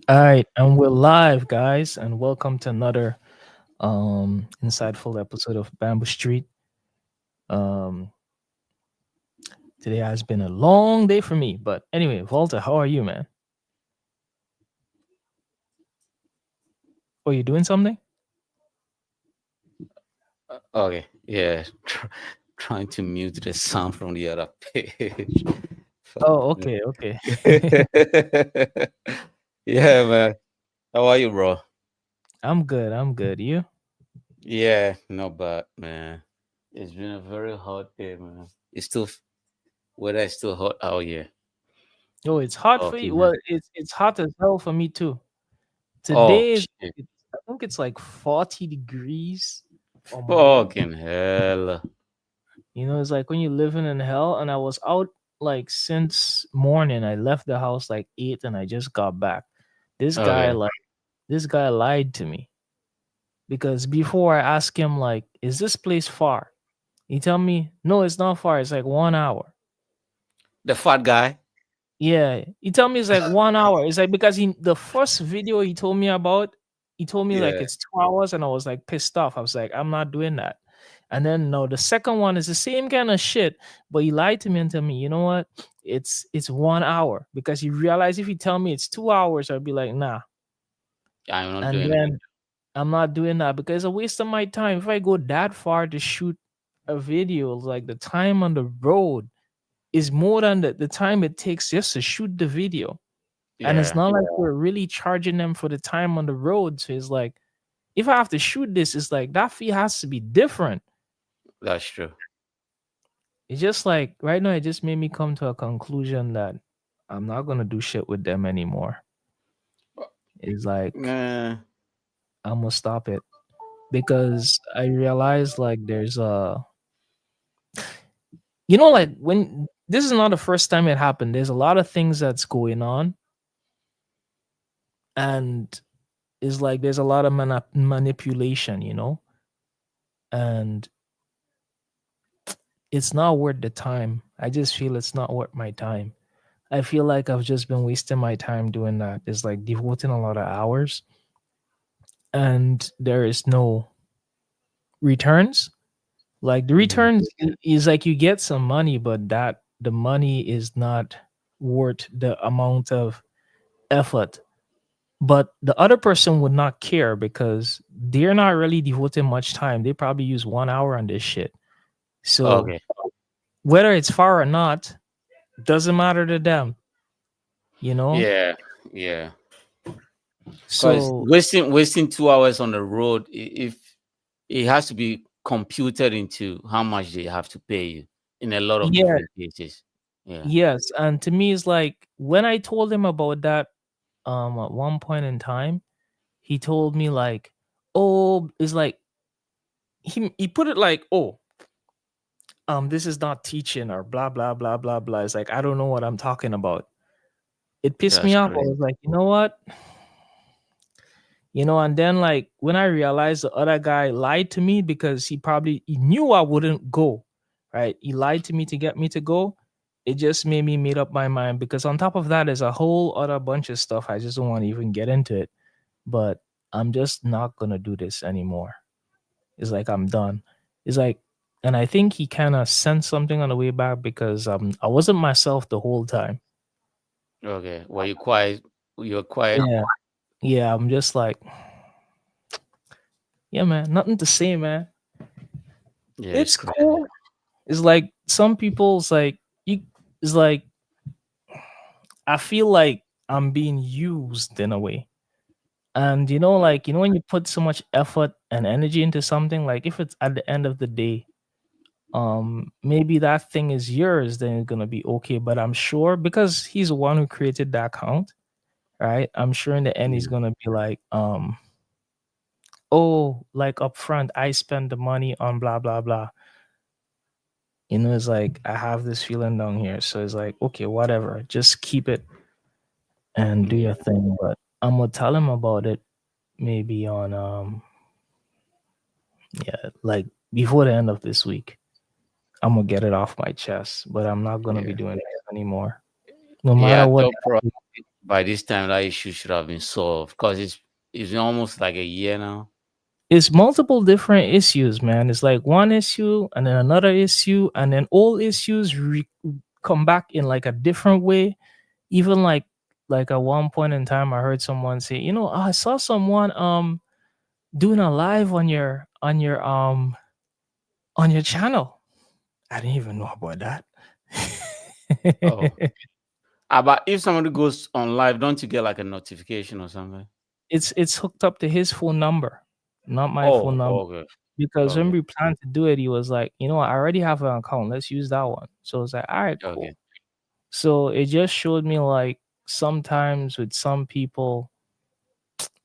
All right, and we're live, guys, and welcome to another insightful episode of Bamboo Street. Um, Today has been a long day for me, but anyway, Walter, how are you, man? Oh, you doing something? Okay, yeah. Trying to mute the sound from the other page. Oh, okay, okay. Yeah, man. How are you, bro? I'm good. I'm good. You? Yeah, not bad, man. It's been a very hot day, man. It's still weather is still hot out here. Oh, it's hot for you. Okay. Well, it's hot as hell for me too. Oh Today is, shit. I think it's like 40 degrees or more. Fucking hell. It's like when you're living in hell. And I was out like since morning. I left the house like 8 and I just got back. This guy Okay. like this guy lied to me because before I asked him like, "Is this place far?" He tell me, "No, it's not far. It's like 1 hour." The fat guy. Yeah, he tell me it's like 1 hour. It's like because the first video he told me about, he told me like Yeah. it's 2 hours, and I was like pissed off. I was like, I'm not doing that. And then no, the second one is the same kind of shit, but he lied to me and tell me, you know what? It's 1 hour because he realized if he tell me it's 2 hours, I'd be like, nah. I'm not And doing it. then I'm not doing that because it's a waste of my time. If I go that far to shoot a video, like the time on the road is more than the time it takes just to shoot the video. And it's Yeah, not like we're really charging them for the time on the road. So it's like, if I have to shoot this, it's like that fee has to be different. that's true. It's just like right now, it just made me come to a conclusion that I'm not gonna do shit with them anymore. It's like Uh, I'm gonna stop it because I realized like there's like when this is not the first time it happened. There's a lot of things that's going on, and it's like there's a lot of manipulation, and it's not worth the time. I just feel it's not worth my time. I feel like I've just been wasting my time doing that. It's like devoting a lot of hours and there is no returns. Like the mhm. returns is like you get some money, but that the money is not worth the amount of effort. But the other person would not care because they're not really devoting much time. They probably use 1 hour on this shit. So Okay. whether it's far or not, doesn't matter to them, you know? Yeah, yeah. Because So wasting 2 hours on the road, if it has to be computed into how much they have to pay you in a lot of yeah, different cases. Yeah, yes. And to me it's like when I told him about that at one point in time, he told me like, oh, it's like he put it like, oh, this is not teaching or blah blah blah blah blah. It's like I don't know what I'm talking about. It pissed me that's off. I crazy. was like, you know what? And then like when I realized the other guy lied to me because he knew I wouldn't go, right? He lied to me to get me to go. It just made me made up my mind because on top of that, there's a whole other bunch of stuff. I just don't want to even get into it. But I'm just not gonna do this anymore. It's like I'm done. It's like, and I think he kind of sensed something on the way back because I wasn't myself the whole time. Okay, well, you quiet. You're quiet. Yeah, yeah. I'm just like, yeah, man, nothing to say, man. Yeah, it's It's crazy. cool. It's like some people's like you. It's like I feel like I'm being used in a way. And when you put so much effort and energy into something, like if it's at the end of the day, maybe that thing is yours, then it's gonna be okay. But I'm sure because he's the one who created that account, right? I'm sure in the end he's Mm. gonna be like, oh, like upfront, I spend the money on blah blah blah. It's like I have this feeling down here. So it's like, okay, whatever. Just keep it and do Yeah, your thing. But I'm gonna tell him about it maybe on yeah, like before the end of this week. I'm gonna get it off my chest, but I'm not gonna be yeah, doing this anymore. No yeah. matter what. Top pro. by this time that issue should have been solved because it's been almost like a year now. It's multiple different issues, man. It's like one issue and then another issue, and then all issues come back in like a different way. Even like at one point in time, I heard someone say, I saw someone doing a live on your channel. I didn't even know about that. Oh, but if somebody goes on live, don't you get like a notification or something? It's hooked up to his phone number, not my phone Oh, number. okay, Because when okay, we planned to do it, he was like, I already have an account. Let's use that one. So it's like, all right, okay. cool. So it just showed me like sometimes with some people,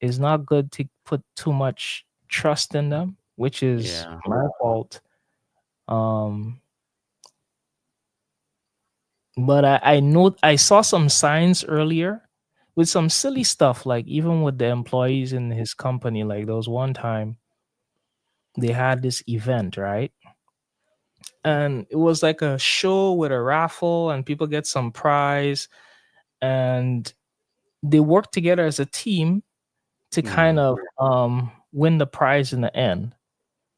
it's not good to put too much trust in them, which is Yeah, my fault. Um, but I know I saw some signs earlier with some silly stuff, like even with the employees in his company. Like there was one time they had this event, right? And it was like a show with a raffle and people get some prize, and they work together as a team to kind yeah, of win the prize in the end,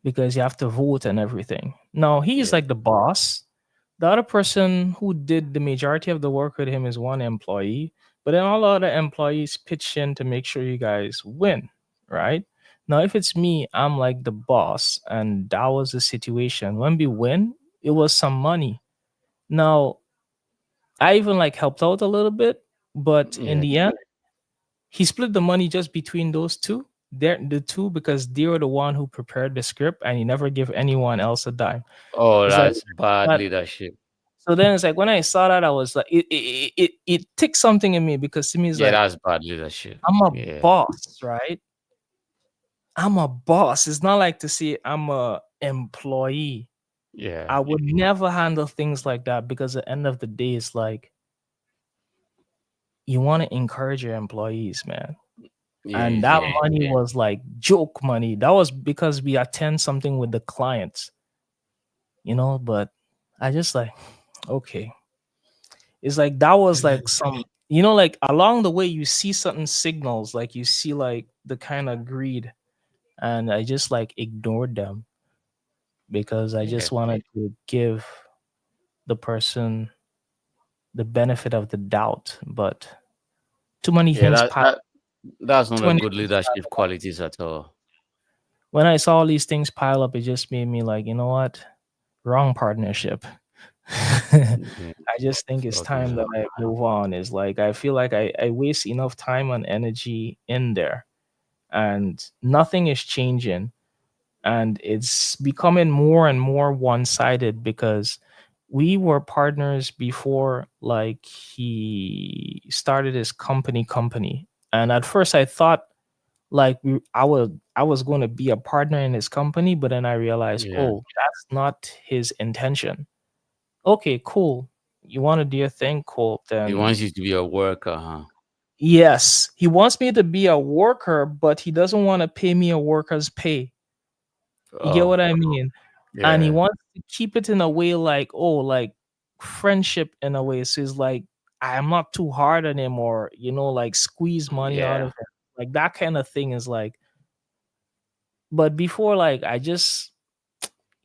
because you have to vote and everything. Now he's yeah. like the boss. The other person who did the majority of the work with him is one employee, but then all the other employees pitch in to make sure you guys win, right? Now, if it's me, I'm like the boss, and that was the situation. When we win, it was some money. Now, I even like helped out a little bit, but in Yeah. the end, he split the money just between those two. They're the two because they were the one who prepared the script, and he never give anyone else a dime. Oh, It's like that's bad that. leadership. So then it's like when I saw that, I was like, it ticked something in me, because to me it's Yeah, like that's bad leadership. I'm a Yeah, boss, right? I'm a boss. It's not like to say I'm a employee. yeah, I would never handle things like that, because at the end of the day, it's like you want to encourage your employees, man. yeah, And that yeah. money was like joke money. That was because we attend something with the clients, but I just like, okay. It's like that was like some, like along the way you see certain signals, like you see like the kind of greed, and I just like ignored them, because I Yeah, just wanted to give the person the benefit of the doubt. But too many yeah. things That pile that that's not too a many good things leadership pile up. qualities at all. When I saw all these things pile up, it just made me like, you know what? Wrong partnership. Yeah, I just think it's time okay. that I move on. Is like I feel like I waste enough time and energy in there, and nothing is changing, and it's becoming more and more one-sided, because we were partners before like he started his company, and at first I thought like I was going to be a partner in his company, but then I realized, Yeah, oh, that's not his intention. Okay, cool. You want to do your thing, cool. he Then wants you to be a worker, huh? yes, he wants me to be a worker, but he doesn't want to pay me a worker's pay. You get Oh, what I mean? And he yeah, wants to keep it in a way like, oh, like friendship in a way. So it's like I'm not too hard on him, or like squeeze money out of yeah, him. Like that kind of thing is like, but before, like I just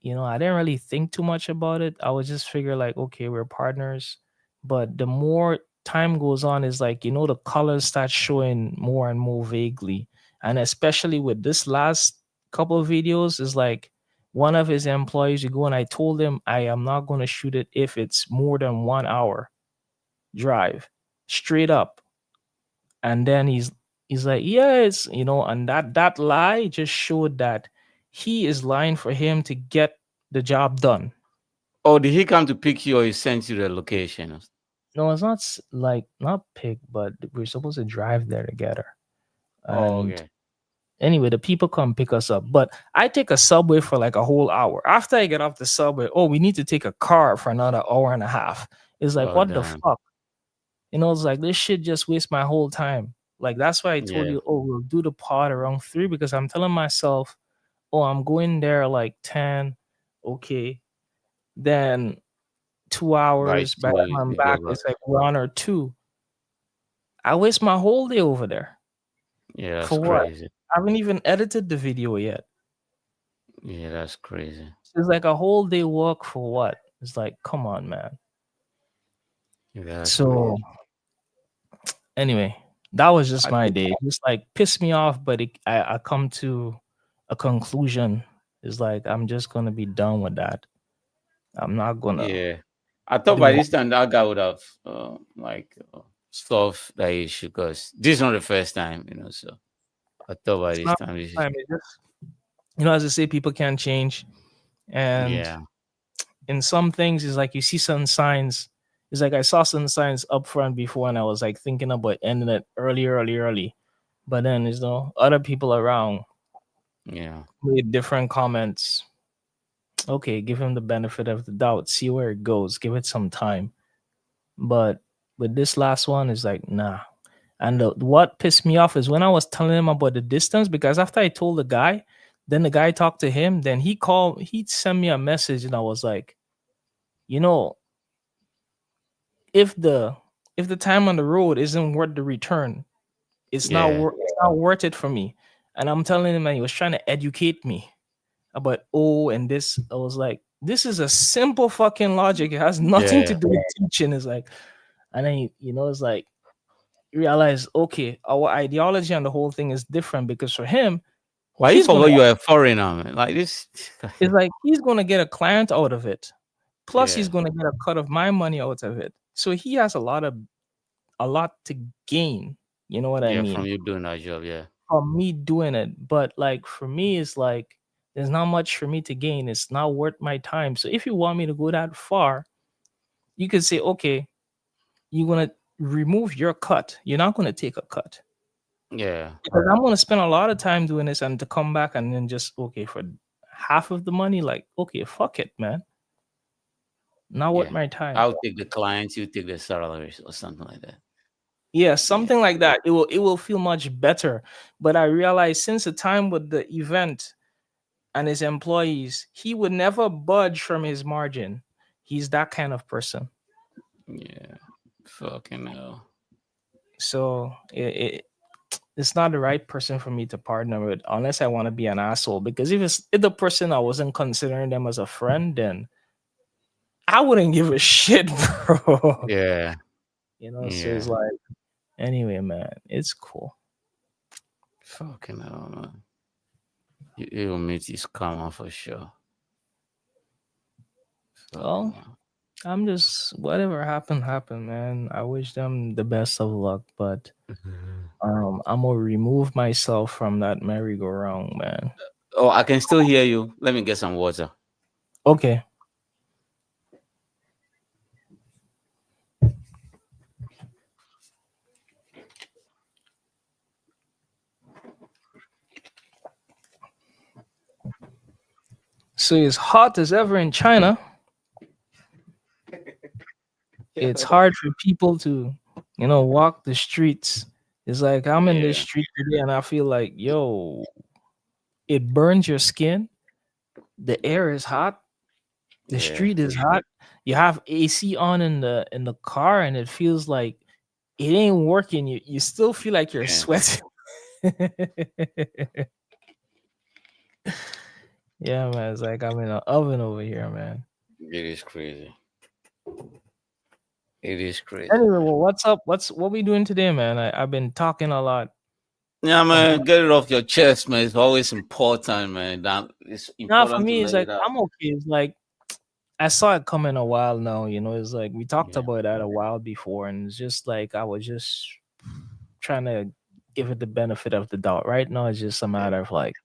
I didn't really think too much about it. I would just figure like, okay, we're partners. But the more time goes on, is like, the colors start showing more and more vaguely. And especially with this last couple of videos, is like one of his employees, you go, and I told him I am not going to shoot it if it's more than 1 hour drive straight up. And then he's like, yeah, and that lie just showed that he is lying for him to get the job done. Oh, did he come to pick you or he sent you the location? No, it's not like not pick, but we're supposed to drive there together. Oh, And okay. anyway, the people come pick us up, but I take a subway for like a whole hour. After I get off the subway, oh, we need to take a car for another hour and a half. It's like, Oh, what the damn. fuck? It's like this shit just wastes my whole time. Like that's why I told Yeah, you, oh, we'll do the pod around 3, because I'm telling myself, oh, I'm going there like 10. Okay. Then by 2 hours. By the two time I'm you go back, back. it's like 1 or 2. I waste my whole day over there. Yeah, that's For what? crazy. I haven't even edited the video yet. Yeah, that's crazy. It's like a whole day work for what? It's like, come on, man. Yeah, that's So crazy. anyway, that was just I my think, day. Just like pissed me off, but I come to a conclusion. It's like I'm just gonna be done with that. I'm not gonna yeah. I thought by do. this time that guy would have solved that issue because this is not the first time, So I thought by It's this not time this is time. It just, as I say, people can change, and yeah, in some things, it's like you see some signs. It's like I saw some signs up front before, and I was like thinking about ending it early, early, early. But then, other people around yeah, made different comments. Okay, give him the benefit of the doubt, see where it goes, give it some time. But with this last one, is like, nah. And what pissed me off is when I was telling him about the distance, because after I told the guy, then the guy talked to him, then he sent me a message, and I was like, you know, if the time on the road isn't worth the return, yeah. it's not worth it for me. And I'm telling him, and he was trying to educate me about and this. I was like, this is a simple fucking logic. It has nothing to Yeah. do with teaching. It's like, and then it's like you realize, okay, our ideology on the whole thing is different because for him, Why you he's gonna forgot you are a foreigner, man? Like this. it's like he's gonna get a client out of it. Plus, he's Yeah. gonna get a cut of my money out of it. So he has a lot to gain. You know what I Yeah, from mean? you doing that job, yeah. From me doing it. But like for me, it's like there's not much for me to gain. It's not worth my time. So if you want me to go that far, you could say, okay, you're gonna remove your cut. You're not gonna take a cut. Yeah. Because I'm gonna spend a lot of time doing this and to come back and then just okay for half of the money, like okay, fuck it, man. Not worth Yeah. my time. I'll take the clients, you take the salaries or something like that. Yeah, Yeah. something like that. It will feel much better. But I realized since the time with the event and his employees, he would never budge from his margin. He's that kind of person. Yeah. Fucking hell. So it's not the right person for me to partner with unless I want to be an asshole. Because if the person I wasn't considering them as a friend, then I wouldn't give a shit, bro. Yeah. So it's Yeah. like anyway, man, it's cool. Fucking hell, man. You will meet his karma for sure. Fucking Well, hell. I'm just whatever happened, man. I wish them the best of luck, but I'm gonna remove myself from that merry-go-round, man. Oh, I can still hear you. Let me get some water. Okay. So it's hot as ever in China. It's hard for people to, walk the streets. It's like I'm in this Yeah. street today and I feel like, yo, it burns your skin. The air is hot. The Yeah. street is hot. You have AC on in the car and it feels like it ain't working. You still feel like you're Yeah. sweating. Yeah, man. It's like I'm in an oven over here, man. It is crazy. It is crazy, Anyway, man. well, what's up? What we doing today, man? I've been talking a lot. Yeah, And man. Get it off your chest, man. It's always important, man. That it's now for important to me, it's let like it out. I'm okay. It's like I saw it coming a while now. It's like we talked Yeah. about that a while before, and it's just like I was just trying to give it the benefit of the doubt. Right now, it's just a matter of like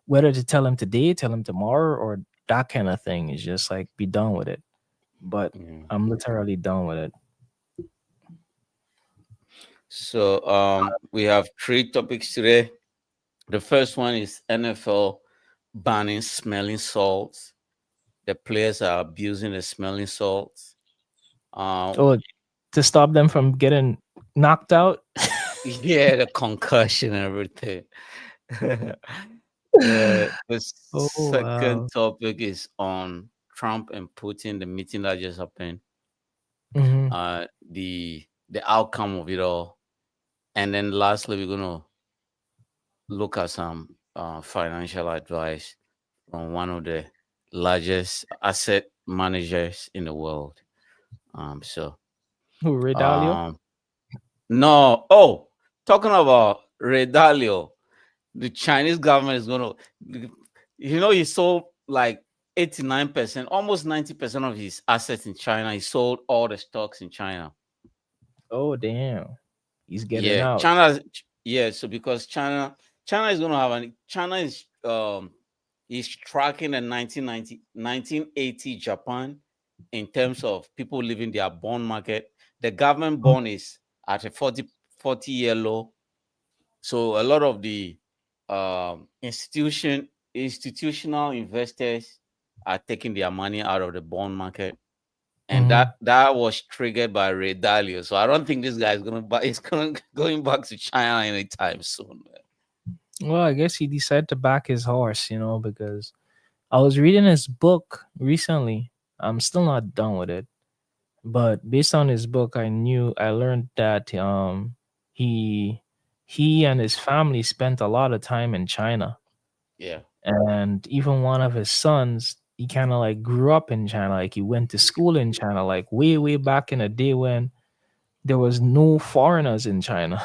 whether to tell him today, tell him tomorrow, or that kind of thing. Is just like be done with it. But Yeah. I'm literally done with it. So we have three topics today. The first one is NFL banning smelling salts. The players are abusing the smelling salts. Um, Oh, to stop them from getting knocked out. yeah, the concussion and everything. The Oh second wow. topic is on Trump and Putin, the meeting that just happened. Hmm. The outcome of it all. And then lastly, we're gonna look at some financial advice from one of the largest asset managers in the world. So Who, Redalio? um no, oh, talking about Ray Dalio, the Chinese government is gonna, he sold like 89%, almost 90% of his assets in China. He sold all the stocks in China. Oh damn, he's getting Yeah, out. China. Yeah, so because China is gonna have China is tracking the 1980 Japan in terms of people leaving their bond market. The government bond is at a 40 year low. So a lot of the institutional investors are taking their money out of the bond market, and Mhm. that was triggered by Ray Dalio. So I don't think this guy is gonna buy. Is going back to China anytime soon. Man. Well, I guess he decided to back his horse, because I was reading his book recently. I'm still not done with it, but based on his book, I learned that he he and his family spent a lot of time in China, Yeah, and even one of his sons, he kind of like grew up in China, like he went to school in China, like way back in the day when there was no foreigners in China.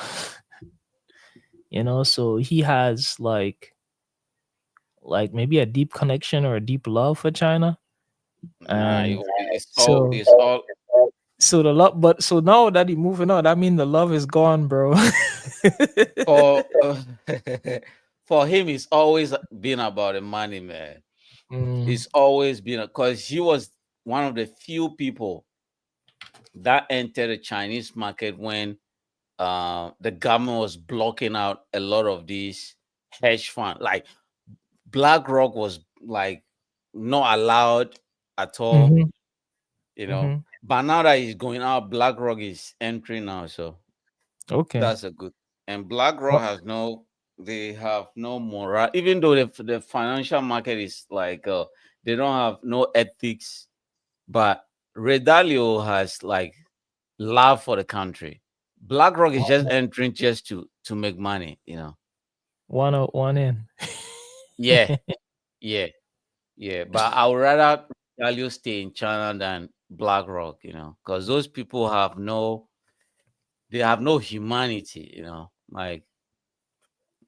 So he has like maybe a deep connection or a deep love for China. nah, And it's so all so the love, but so now that he moving on, that mean the love is gone, bro. for for him. It's always been about the money, man. Mm, It's always been because he was one of the few people that entered the Chinese market when the government was blocking out a lot of these hedge funds. Like BlackRock was like not allowed at all, mhm, you know. mhm. But now that he's going out, BlackRock is entering now, so Okay. that's a good. And BlackRock Well, has they have no moral. Even though the financial market is like, they don't have no ethics, but Redalio has like love for the country. BlackRock is just entering just to make money, you know. one out, one in. Yeah, yeah, yeah. But I would rather Redalio stay in China than BlackRock, you know, because those people they have no humanity, you know. Like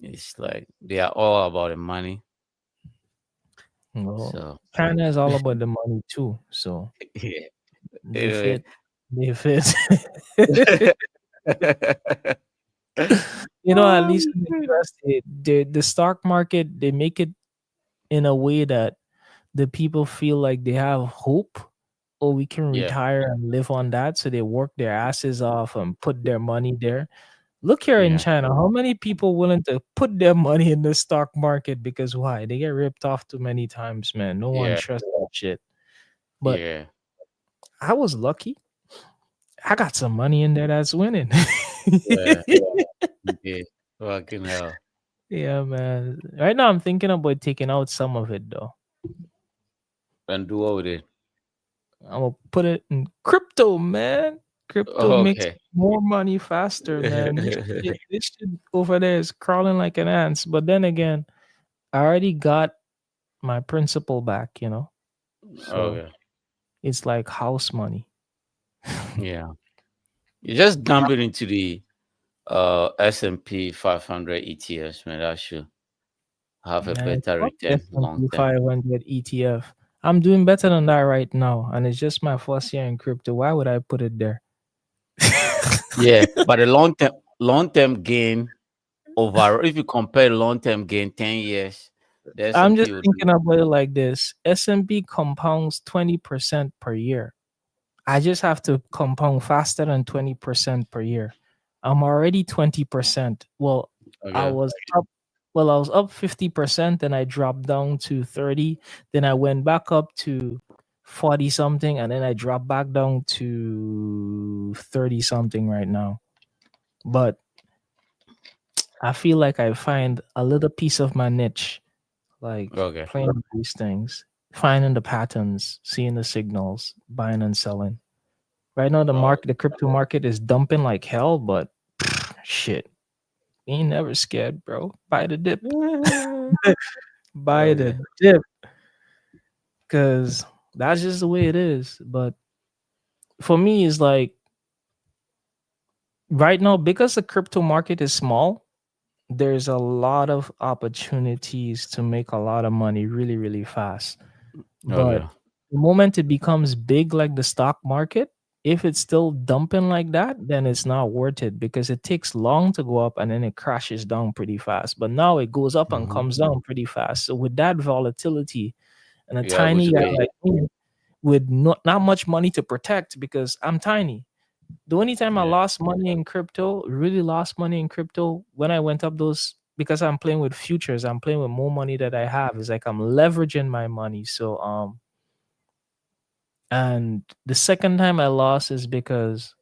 it's like they are all about the money. Well, So China is all about the money too, so yeah. they Anyway. fit. They fit. At least in the US, the stock market, they make it in a way that the people feel like they have hope, or we can Yeah, retire and live on that. So they work their asses off and put their money there. Look here in yeah, China, how many people willing to put their money in the stock market? Because why? They get ripped off too many times, man. No one yeah, trusts that shit. But yeah, I was lucky. I got some money in there that's winning. yeah. Yeah. Fucking hell. Yeah, man. Right now, I'm thinking about taking out some of it though. And do what with it? I'm gonna put it in crypto, man. Crypto makes Okay. more money faster, man. This shit over there is crawling like an ants. But then again, I already got my principal back. So Okay. it's like house money. Yeah. You just dump it into the S&P 500 ETFs, man. That should have a Man, better fuck return long S&P term. 500 ETF. I'm doing better than that right now, and it's just my first year in crypto. Why would I put it there? Yeah, but the long term gain over, if you compare long term gain 10 years, the I'm just S&P would do. thinking about it like this. S&P compounds 20% per year. I just have to compound faster than 20% per year. I'm already 20%. Well, I Okay. was up I was up 50%, then I dropped down to 30, then I went back up to 40 something, and then I dropped back down to 30 something right now. But I feel like I find a little piece of my niche, like Okay. playing with these things, finding the patterns, seeing the signals, buying and selling. Right now, Oh, the crypto market is dumping like hell, but shit. ain't never scared, bro. Buy the dip. Okay. Buy the dip. Cause that's just the way it is. But for me, it's like right now, because the crypto market is small, there's a lot of opportunities to make a lot of money really, really fast. But Okay. the moment it becomes big like the stock market, if it's still dumping like that, then it's not worth it because it takes long to go up and then it crashes down pretty fast. But now it goes up and Mhm. comes down pretty fast. So with that volatility and a You're able tiny to guy get. like me with not much money to protect because I'm tiny. The only time I Yeah. lost money in crypto, really lost money in crypto, when I went up those because I'm playing with futures, I'm playing with more money that I have. It's like I'm leveraging my money. So and the second time I lost is because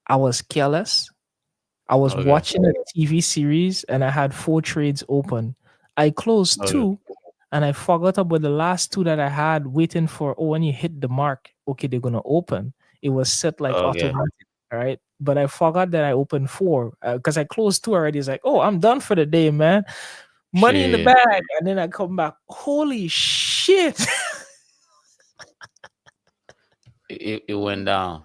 I was careless. I was Okay. watching a TV series and I had 4 trades open. I closed Okay. 2 and I forgot about the last 2 that I had waiting for, oh, when you hit the mark, okay, they're gonna open. It was set like Okay. automatic, right? But I forgot that I opened 4 because I closed 2 already. It's like, oh, I'm done for the day, man. Money in the Shit. bag. And then I come back, holy shit. It went down.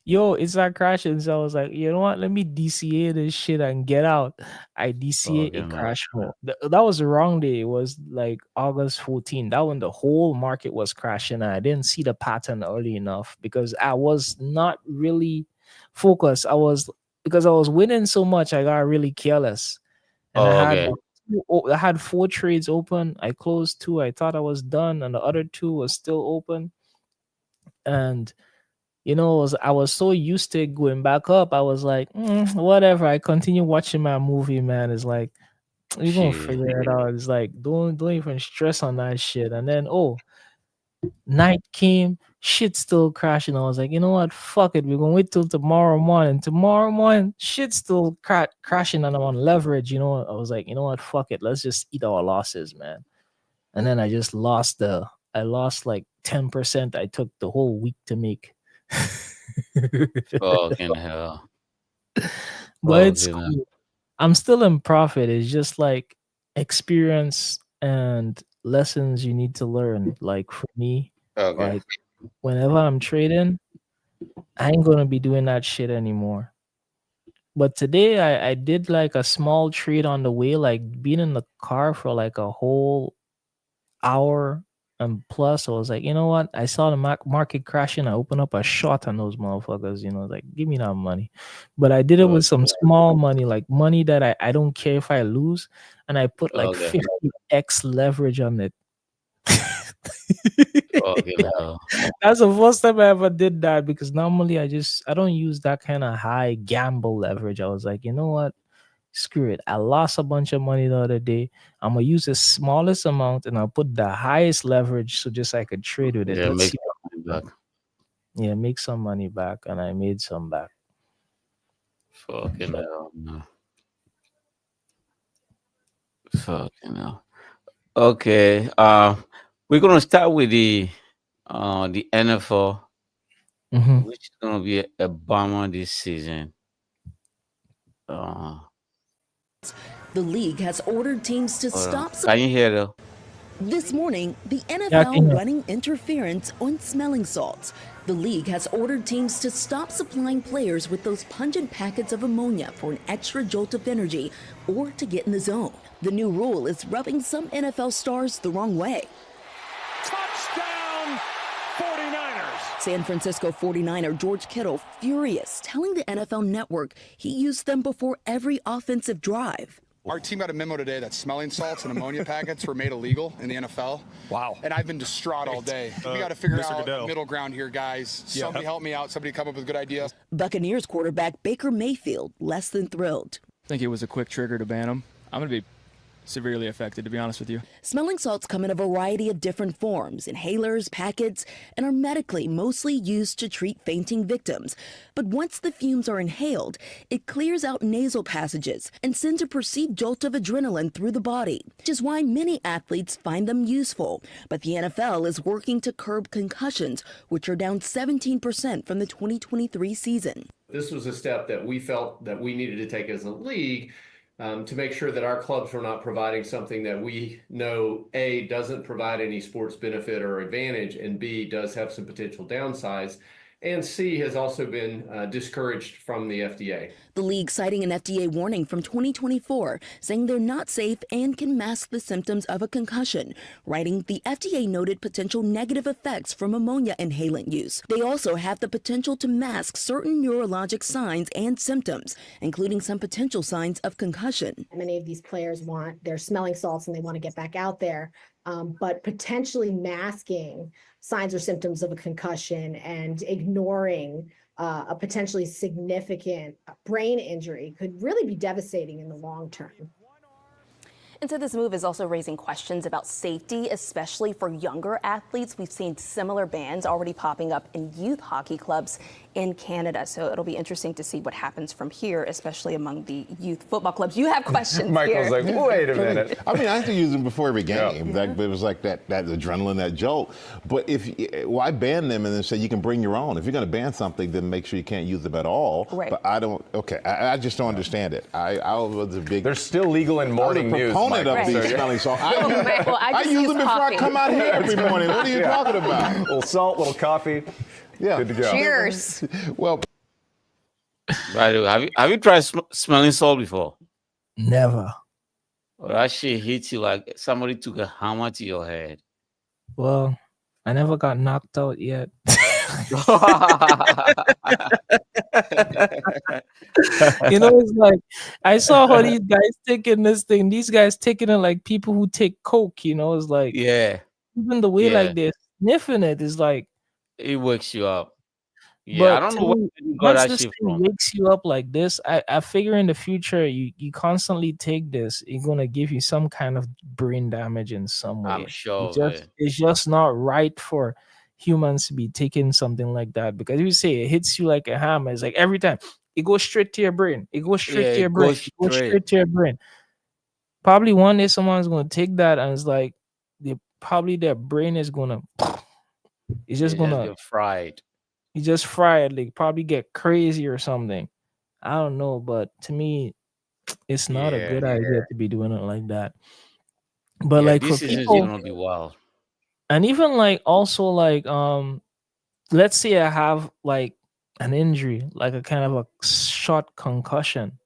Yo, it's not crashing. So I was like, you know what? Let me DCA this shit and get out. I DCA Okay, it man. crashed more. That was the wrong day. It was like August 14th. That when the whole market was crashing. And I didn't see the pattern early enough because I was not really focused. Because I was winning so much, I got really careless. And I Oh, had okay. I had 4 trades open. I closed 2. I thought I was done, and the other 2 was still open. And I was so used to it going back up. I was like, whatever. I continue watching my movie, man. It's like we're gonna Shit. figure it out. It's like don't even stress on that shit. And then night came, shit still crashing. I was like, you know what? Fuck it. We're gonna wait till tomorrow morning. Tomorrow morning, shit still crashing, and I'm on leverage. I was like, you know what? Fuck it. Let's just eat our losses, man. And then I lost like 10%. I took the whole week to make. Fucking hell. But it's Okay, man. cool. I'm still in profit. It's just like experience and lessons you need to learn. Like for me, Okay. like whenever I'm trading, I ain't gonna be doing that shit anymore. But today I did like a small trade on the way, like being in the car for like a whole hour and plus. I was like, you know what? I saw the market crashing. I opened up a shot on those motherfuckers. Like, give me that money. But I did it with Okay. some small money, like money that I don't care if I lose. And I put like Okay. 50x leverage on it. Fucking hell. That's the first time I ever did that because normally I don't use that kind of high gamble leverage. I was like, you know what? Screw it. I lost a bunch of money the other day. I'm gonna use the smallest amount and I'll put the highest leverage so just I could trade with it. Yeah, Let's make see. money back. Yeah, make some money back, and I made some back. Fucking hell. No. Fucking hell. Okay. We're gonna start with the NFL, Hmm. which is gonna be a bomber this season. Uh, The league has ordered teams to hold on. stop. Can you hear though? This morning, the Yeah, I can NFL hear. running interference on smelling salts. The league has ordered teams to stop supplying players with those pungent packets of ammonia for an extra jolt of energy or to get in the zone. The new rule is rubbing some NFL stars the wrong way. Touchdown 49ers. San Francisco 49er George Kittle furious, telling the NFL Network he used them before every offensive drive. Our team got a memo today that smelling salts and ammonia packets were made illegal in the NFL. Wow. And I've been distraught all day. We got to figure Mr. out Goodell. a middle ground here, guys. Yeah. Somebody help me out. Somebody come up with good ideas. Buccaneers quarterback Baker Mayfield less than thrilled. I think it was a quick trigger to ban him. I'm going to be severely affected, to be honest with you. Smelling salts come in a variety of different forms, inhalers, packets, and are medically mostly used to treat fainting victims. But once the fumes are inhaled, it clears out nasal passages and sends a perceived jolt of adrenaline through the body, which is why many athletes find them useful. But the NFL is working to curb concussions, which are down 17% from the 2023 season. This was a step that we felt that we needed to take as a league to make sure that our clubs were not providing something that we know, A, doesn't provide any sports benefit or advantage, and B, does have some potential downsides, and C, has also been discouraged from the FDA. The league citing an FDA warning from 2024 saying they're not safe and can mask the symptoms of a concussion, writing the FDA noted potential negative effects from ammonia inhalant use. They also have the potential to mask certain neurologic signs and symptoms, including some potential signs of concussion. Many of these players want their smelling salts and they want to get back out there, but potentially masking signs or symptoms of a concussion and ignoring a potentially significant brain injury could really be devastating in the long term. And so this move is also raising questions about safety, especially for younger athletes. We've seen similar bans already popping up in youth hockey clubs in Canada. So it'll be interesting to see what happens from here, especially among the youth football clubs. You have questions Michael's here. like, wait a minute. I mean, I have to use them before every game. Yeah. It was like that adrenaline, that jolt. But why ban them and then say you can bring your own? If you're going to ban something, then make sure you can't use them at all. Right. But I just don't understand it. I was a big. They're still legal in morning news. Proponent of these smelling salts. I use them before I come out here every morning. What are you talking about? A little salt, a little coffee. Yeah. Good to go. Cheers. Well. By the way, have you tried smelling salt before? Never. Or that shit hits you like somebody took a hammer to your head. Well, I never got knocked out yet. It's like I saw how these guys taking this thing. These guys taking it like people who take coke. It's like even the way like they're sniffing it is like it wakes you up. Yeah, but I don't know where you got once that this shit thing from. wakes you up like this, I figure in the future you constantly take this, it's gonna give you some kind of brain damage in some way. I'm sure. It's just not right for humans to be taking something like that, because if you say it hits you like a hammer, it's like every time it goes straight to your brain. It goes straight to your brain. It goes straight to your brain. Probably one day someone's gonna take that and it's like their brain is gonna it's just gonna get fried. You just fry it, like probably get crazy or something. I don't know, but to me, it's not a good idea to be doing it like that. But like this for is people, gonna be wild. and even like also like let's say I have like an injury, like a kind of a short concussion.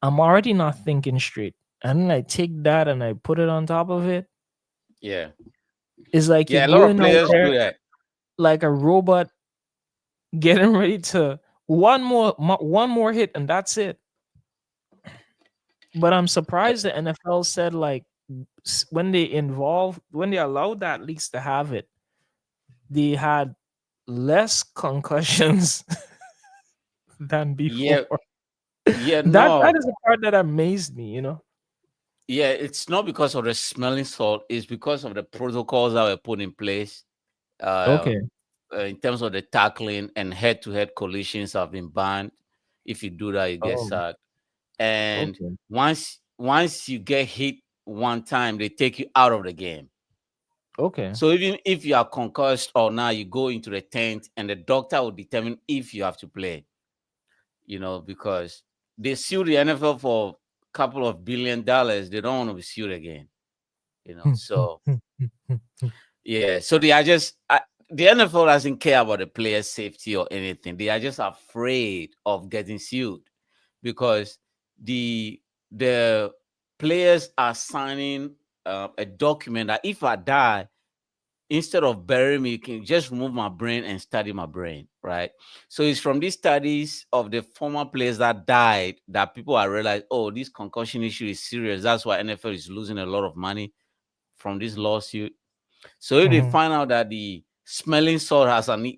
I'm already not thinking straight, and then I take that and I put it on top of it. Yeah, it's like a lot of players do that, like a robot. Getting ready to one more hit and that's it. But I'm surprised the NFL said like when they allowed the athletes to have it, they had less concussions than before. That is the part that amazed me. Yeah, it's not because of the smelling salt; it's because of the protocols that were put in place. In terms of the tackling and head-to-head collisions have been banned. If you do that, you get sacked. And once you get hit one time, they take you out of the game. Okay. So even if you are concussed or now, you go into the tent and the doctor will determine if you have to play. Because they sued the NFL for a couple of $1 billion. They don't want to be sued again. So yeah. So they are just. The NFL doesn't care about the player's safety or anything. They are just afraid of getting sued because the players are signing a document that if I die, instead of burying me, you can just remove my brain and study my brain, right? So it's from these studies of the former players that died that people are realizing, oh, this concussion issue is serious. That's why NFL is losing a lot of money from this lawsuit. So if they find out that the smelling salt has an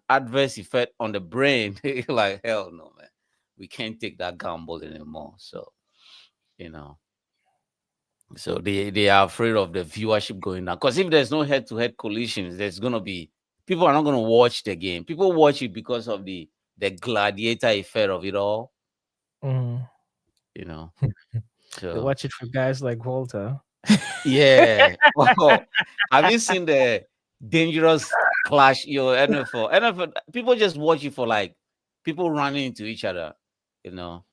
adverse effect on the brain, like, hell no, man. We can't take that gamble anymore. So, so they are afraid of the viewership going down. Because if there's no head-to-head collisions, there's going to be, people are not going to watch the game. People watch it because of the gladiator effect of it all. So they watch it for guys like Walter. Yeah. Have you seen the dangerous clash? NFL people just watch it for like people running into each other. Now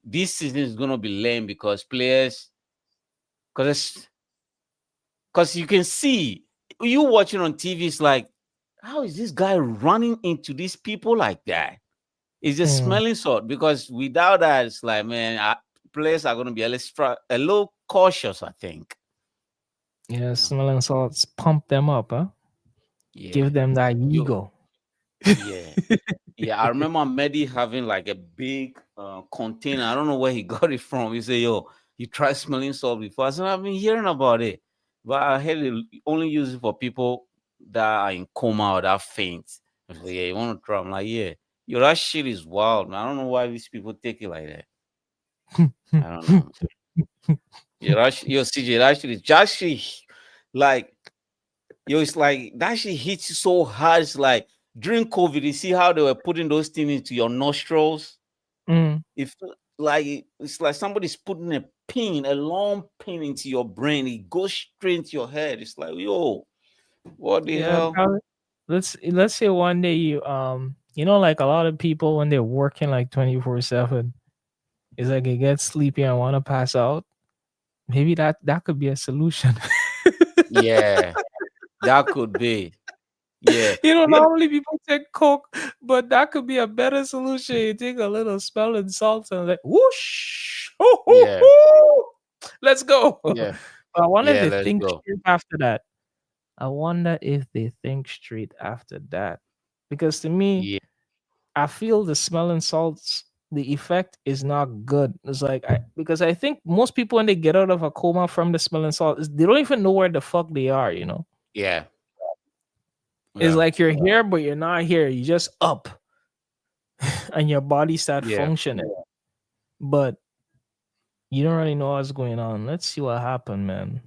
this season is gonna be lame because players, because you can see, you watching on TV, it's like, how is this guy running into these people like that? It's just smelling salt, because without that, it's like, man, players are gonna be a little cautious, I think. Yeah, smelling salts pump them up, huh? Yeah. Give them that ego. Yeah. Yeah, I remember Mehdi having like a big container. I don't know where he got it from. He said, yo, you tried smelling salt before? I said, I've been hearing about it, but I heard it only use it for people that are in coma or that faint. I said, yeah, you want to try? I'm like, yeah. Yo, that shit is wild, man. I don't know why these people take it like that. I don't know. Yo, CJ, that shit is just like, yo, it's like that shit hits you so hard. It's like during COVID, you see how they were putting those things into your nostrils? It's like somebody's putting a long pin into your brain. It goes straight into your head. It's like, yo, what the hell? Let's say one day you like a lot of people when they're working like 24/7, it's like they get sleepy and want to pass out. Maybe that could be a solution. Yeah, that could be. Yeah. Normally people take Coke, but that could be a better solution. You take a little smelling salt and like whoosh, Yeah. let's go. Yeah. But I wonder if they let's think go. straight after that. Because to me, I feel the smelling salts, the effect is not good. It's like because I think most people when they get out of a coma from the smelling salt, they don't even know where the fuck they are. Yeah. It's like you're here, but you're not here. You just up, and your body start functioning, but you don't really know what's going on. Let's see what happened, man.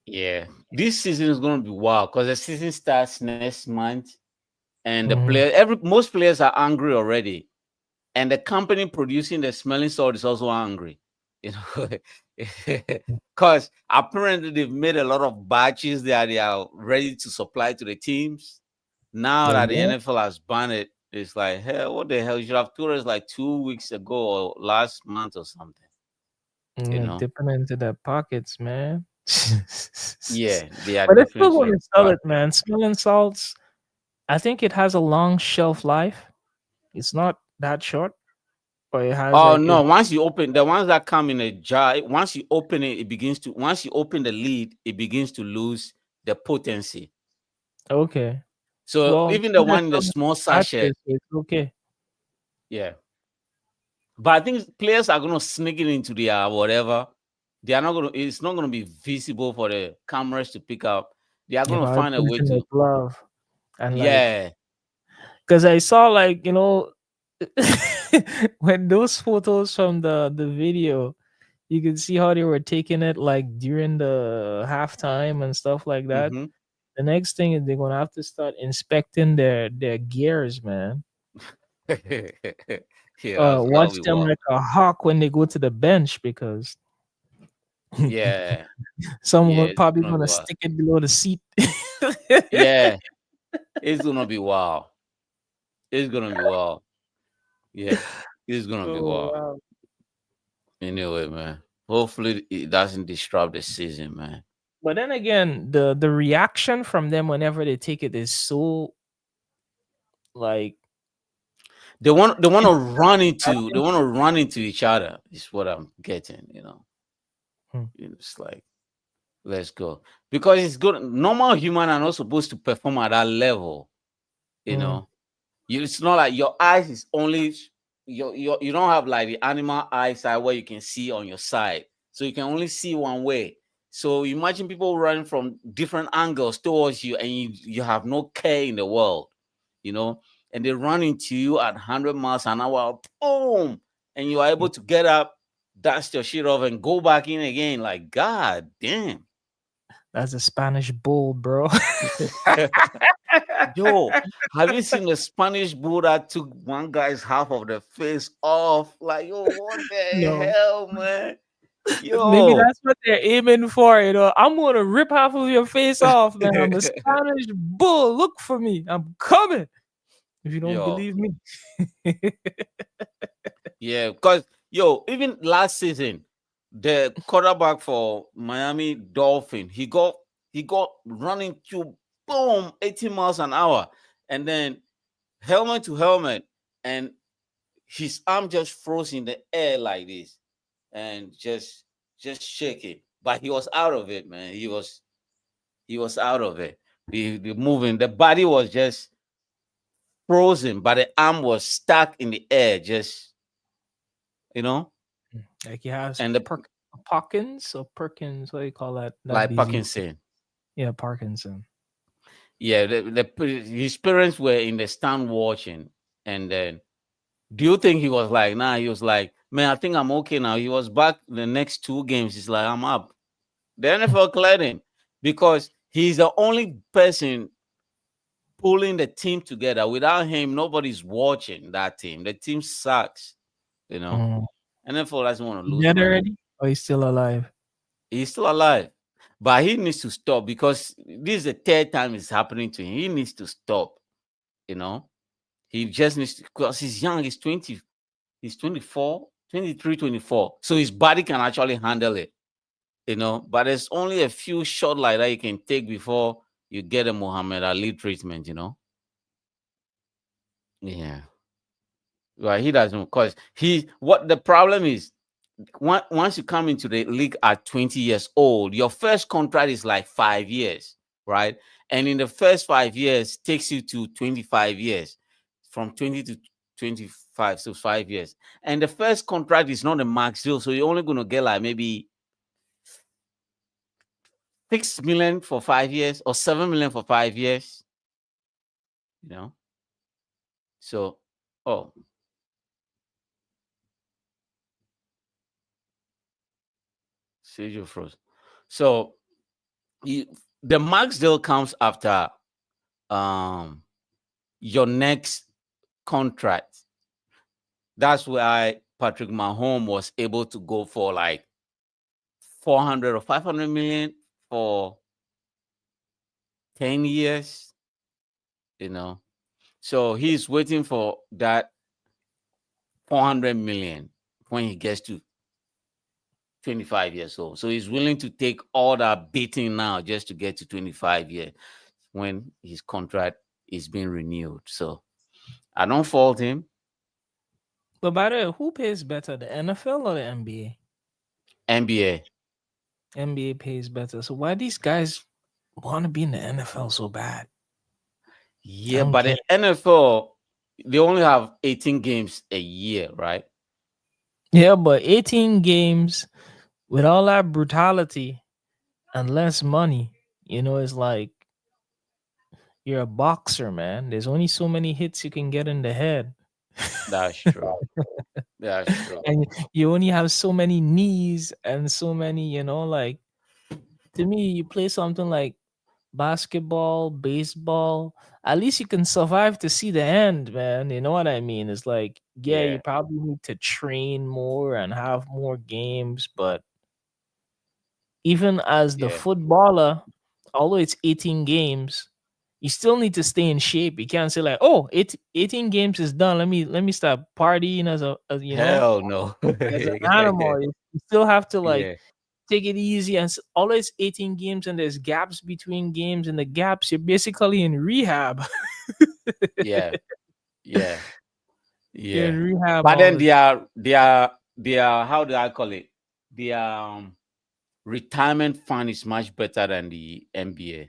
Yeah, this season is going to be wild because the season starts next month, and the most players are angry already, and the company producing the smelling salt is also angry. Because apparently they've made a lot of batches that they are ready to supply to the teams. Now that the NFL has banned it, it's like, hell, what the hell? You should have told us like 2 weeks ago or last month or something. Dipping into their pockets, man. Yeah, they are. But it's still going to sell it, man. Smelling salts, I think it has a long shelf life. It's not that short. But it has. Oh no! Once you open the ones that come in a jar, once you open it, once you open the lid, it begins to lose the potency. Okay. So even the one in the small sachet, it's okay. Yeah. But I think players are gonna sneak it into their whatever. They are not gonna. It's not gonna be visible for the cameras to pick up. They are gonna find a way to glove. And yeah. Because I saw when those photos from the video, you could see how they were taking it like during the halftime and stuff like that. The next thing is they're gonna have to start inspecting their gears, man. Watch them like a hawk when they go to the bench because someone probably gonna stick it below the seat. Yeah, it's gonna be wild. It's gonna be wild. Yeah, it's gonna be wild. Wow. Anyway, man. Hopefully it doesn't disrupt the season, man. But then again, the reaction from them whenever they take it is so like they want to run into each other. Is what I'm getting, It's like, let's go, because it's good. Normal human are not supposed to perform at that level, It's not like your eyes is only you don't have like the animal eyesight where you can see on your side, so you can only see one way. So imagine people running from different angles towards you, and you have no care in the world, and they run into you at 100 miles an hour, boom, and you are able to get up, dust your shit off, and go back in again. Like, God damn. That's a Spanish bull, bro. Yo, have you seen the Spanish bull that took one guy's half of the face off? Like, yo, what the hell, man? Yo. Maybe that's what they're aiming for, I'm gonna rip half of your face off, man. I'm a Spanish bull. Look for me. I'm coming. If you don't Yo, believe me. yeah, because even last season, the quarterback for Miami Dolphin, he got running to boom 80 miles an hour, and then helmet to helmet, and his arm just froze in the air like this, and just shaking. But he was out of it, man. He was out of it. The moving, the body was just frozen, but the arm was stuck in the air, just Like he has and the Parkins or Perkins, what do you call that like disease? Parkinson. Yeah, Parkinson. Yeah, his parents were in the stand watching, and then do you think he was like, nah? He was like, man, I think I'm okay now. He was back the next 2 games. He's like, I'm up. The NFL cleared him because he's the only person pulling the team together. Without him, nobody's watching that team. The team sucks. NFL doesn't want to lose Dead money. already? Or he's still alive? He's still alive, but he needs to stop because this is the third time it's happening to him. He needs to stop. He just needs to, because he's young. He's 20. He's 24, 23, 24. So his body can actually handle it. But there's only a few shots like that you can take before you get a Muhammad Ali treatment. Yeah. Well, he doesn't, because what the problem is, once you come into the league at 20 years old, your first contract is like 5 years, right? And in the first 5 years takes you to 25 years, from 20 to 25, so 5 years. And the first contract is not a max deal, so you're only going to get like maybe 6 million for 5 years or 7 million for 5 years. So, Sergio froze. So the max deal comes after your next contract. That's why Patrick Mahomes was able to go for like 400 or 500 million for 10 years. So he's waiting for that 400 million when he gets to 25 years old. So he's willing to take all that beating now just to get to 25 years when his contract is being renewed. So I don't fault him. But by the way, who pays better, the NFL or the NBA? NBA. NBA pays better. So why these guys want to be in the NFL so bad? Yeah, but the NFL, they only have 18 games a year, right? Yeah, but 18 games with all that brutality and less money, it's like you're a boxer, man. There's only so many hits you can get in the head. That's true. That's true. And you only have so many knees and so many, like, to me, you play something like basketball, baseball, at least you can survive to see the end, man. You know what I mean? It's like, yeah, you probably need to train more and have more games, but even as the footballer, although it's 18 games, you still need to stay in shape. You can't say like, oh, 18 games is done. Let me start partying as Hell no. as an animal. You still have to like take it easy, and always 18 games, and there's gaps between games, and the gaps you're basically in rehab. Yeah. You're in rehab. But then they are how do I call it? The retirement fund is much better than the NBA.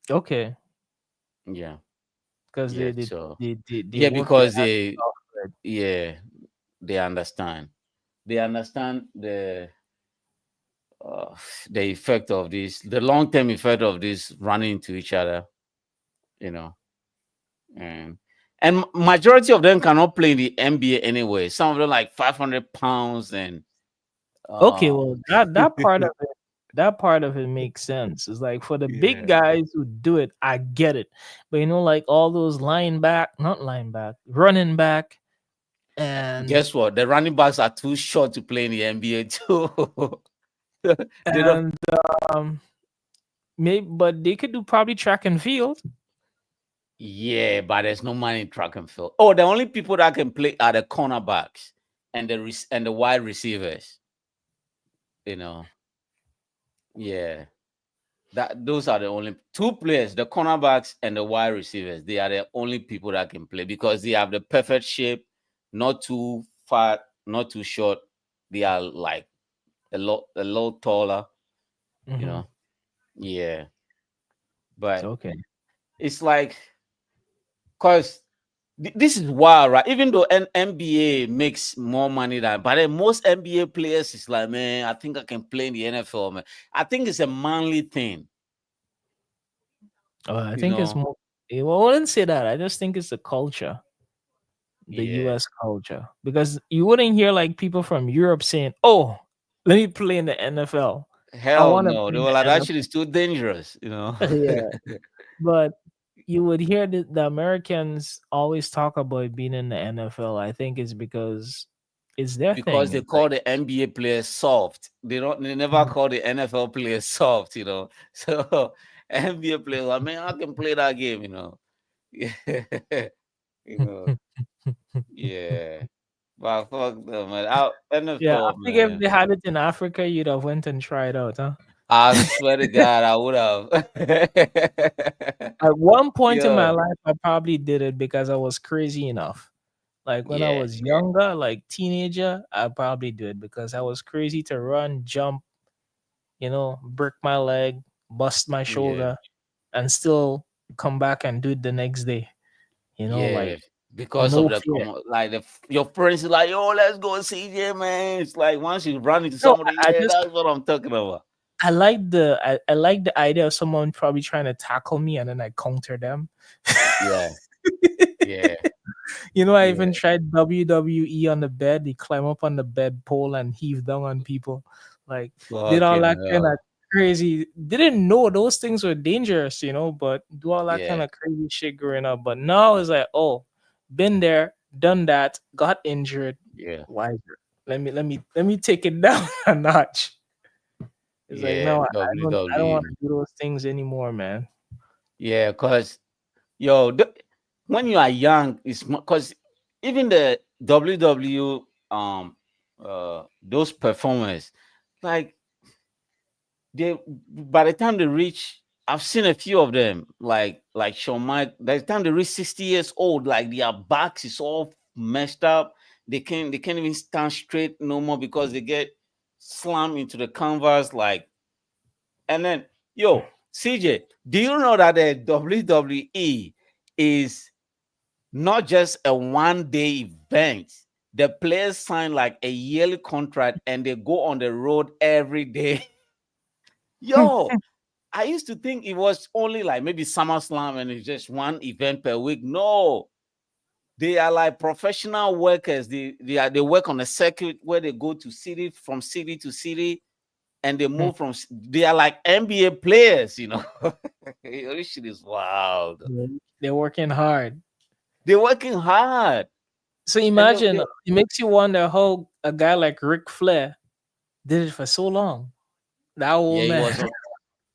Okay. Yeah. Because they because they understand. They understand the effect of this, the long-term effect of this running into each other, and majority of them cannot play in the NBA anyway. Some of them like 500 pounds and okay, well that part of it makes sense. It's like for the big guys who do it, I get it. But like all those running back, and guess what? The running backs are too short to play in the NBA too. Maybe, but they could do probably track and field. Yeah, but there's no money in track and field. Oh, the only people that can play are the cornerbacks and the wide receivers. You know, yeah. Those are the only two players, the cornerbacks and the wide receivers. They are the only people that can play because they have the perfect shape, not too fat, not too short. They are like a lot taller, you know. Yeah. But Okay. it's like because this is wild, right? Even though NBA makes more money than, but then most NBA players is like, man, I think I can play in the NFL, man. I think it's a manly thing. I You think it's know, more. Well, I wouldn't say that. I just think it's the culture, the yeah. U.S. culture, because you wouldn't hear like people from Europe saying, "Oh, let me play in the NFL. I Hell want to no. play They in were like, the that shit NFL." is too dangerous, you know. Yeah, but you would hear the Americans always talk about being in the NFL. I think it's because it's their Because thing. they It's like, call the NBA players soft. They never call the NFL players soft, you know. So NBA players like, man, I can play that game, you know. You know, yeah. But fuck them, man. yeah, I NFL, think if man. they had it in Africa, you'd have went and tried out, huh? I swear to God, I would have. At one point in my Yeah, life, I probably did it because I was crazy enough. Like when I yeah, was younger, like teenager, I probably do it because I was crazy to run, jump, break my leg, bust my yeah, shoulder, and still come back and do it the next day. yeah. Like Because of no the fear. like your friends is like, yo, let's go CJ, man. It's like once you run into No, somebody, I yeah, just that's what I'm talking about. I like the idea of someone probably trying to tackle me and then I counter them. Yeah, yeah, I yeah. even tried WWE on the bed. He climb up on the bed pole and heave down on people. Like did all Fucking that kind of hell. crazy. Didn't know those things were dangerous, but do all that kind Yeah, of crazy shit growing up. But now it's like, oh, been there, done that, got injured. yeah, Wiser. Let me take it down a notch. It's like yeah. no, I don't want WWE. to do those things anymore, man. Yeah, because yo, when you are young, it's because even the WW those performers, like they by the time they reach, I've seen a few of them, like Shawn Mike. By the time they reach 60 years old, like their backs is all messed up. They can't even stand straight no more because they get slammed into the canvas. Like, and then yo, CJ, do you know that the WWE is not just a one-day event? The players sign like a yearly contract and they go on the road every day. Yo, I used to think it was only like maybe SummerSlam and it's just one event per week. No, they are like professional workers. They work on a circuit where they go to city to city, and they move from. They are like NBA players, you know. This shit is wild. Yeah, they're working hard. They're working hard, So and imagine it makes you wonder how a guy like Ric Flair did it for so long. That yeah, old he man. was on.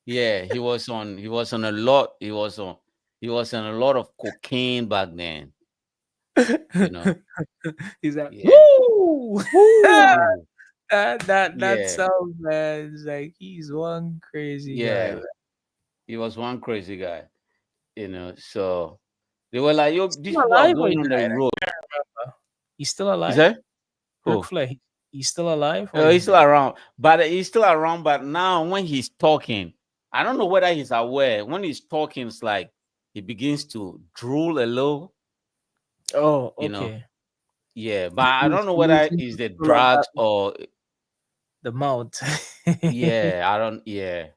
Yeah, He was on a lot. He was on a lot of cocaine back then. You know. He's like, Yeah. woo! Woo! that Yeah. sounds, man. It's like he's one crazy guy, Yeah. man. He was one crazy guy. So they were like, yo, He's these still people are alive or he going on the died? road. I can't remember. He's still Is alive? that Ric who? Flair, he's still alive or he He's still died? around, but he's still around. But now when he's talking, I don't know whether he's aware. When he's talking, it's like he begins to drool a little, Oh, you know. okay. Yeah, but I don't He's know whether losing it's the control of that drugs or the mouth. yeah, I don't yeah.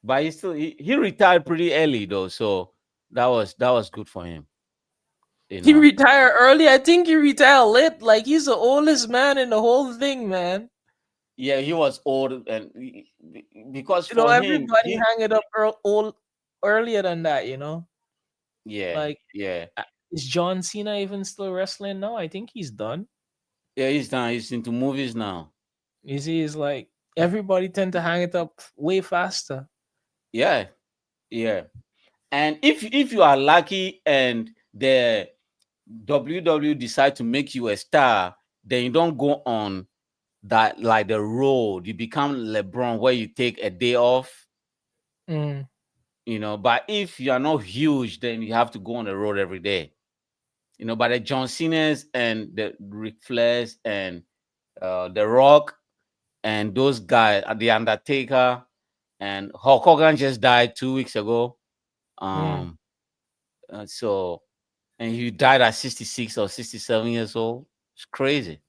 But he retired pretty early though, so that was good for him, you He know. retired early. I think he retired late. Like he's the oldest man in the whole thing, man. Yeah, he was old, and because for him, Everybody hang it up earlier than that. yeah, Like, yeah, is John Cena even still wrestling now? I think he's done. yeah, he's done. He's into movies now. You see, it's like everybody tend to hang it up way faster. Yeah, yeah. And if you are lucky and the WWE decide to make you a star, then you don't go on that like the road. You become LeBron where you take a day off, Mm. But if you are not huge, then you have to go on the road every day. But the John Cena's and the Ric Flairs and The Rock and those guys, The Undertaker and Hulk Hogan just died 2 weeks ago. So, and he died at 66 or 67 years old. It's crazy,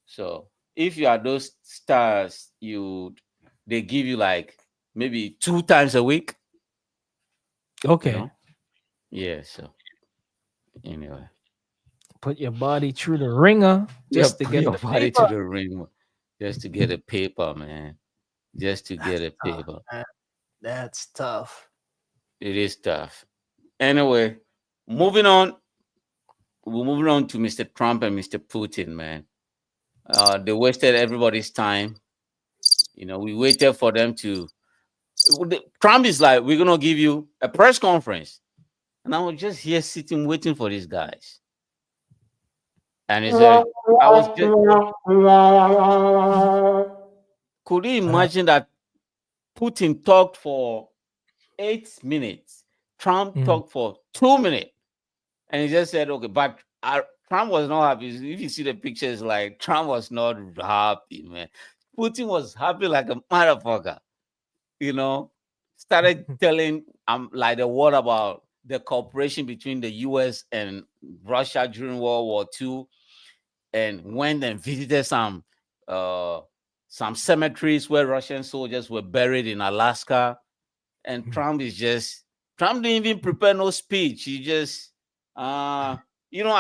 So if you are those stars, they give you like maybe 2 times a week. Okay. Yeah. So anyway, put your body through the ringer just to put get your the body paper. to the ring, just to get a paper, man. Just to get a paper. That's tough. It is tough. Anyway, moving on. We're moving on to Mr. Trump and Mr. Putin, man. They wasted everybody's time. We waited for them to. Trump is like, we're gonna give you a press conference, and I was just here sitting waiting for these guys. And he said, I was just. Could you imagine that Putin talked for 8 minutes, Trump talked for 2 minutes, and he just said, okay, but Trump was not happy. If you see the pictures, like Trump was not happy, man. Putin was happy like a motherfucker, started telling like the word about the cooperation between the US and Russia during World War II, and went and visited some cemeteries where Russian soldiers were buried in Alaska. And Trump didn't even prepare no speech. He just I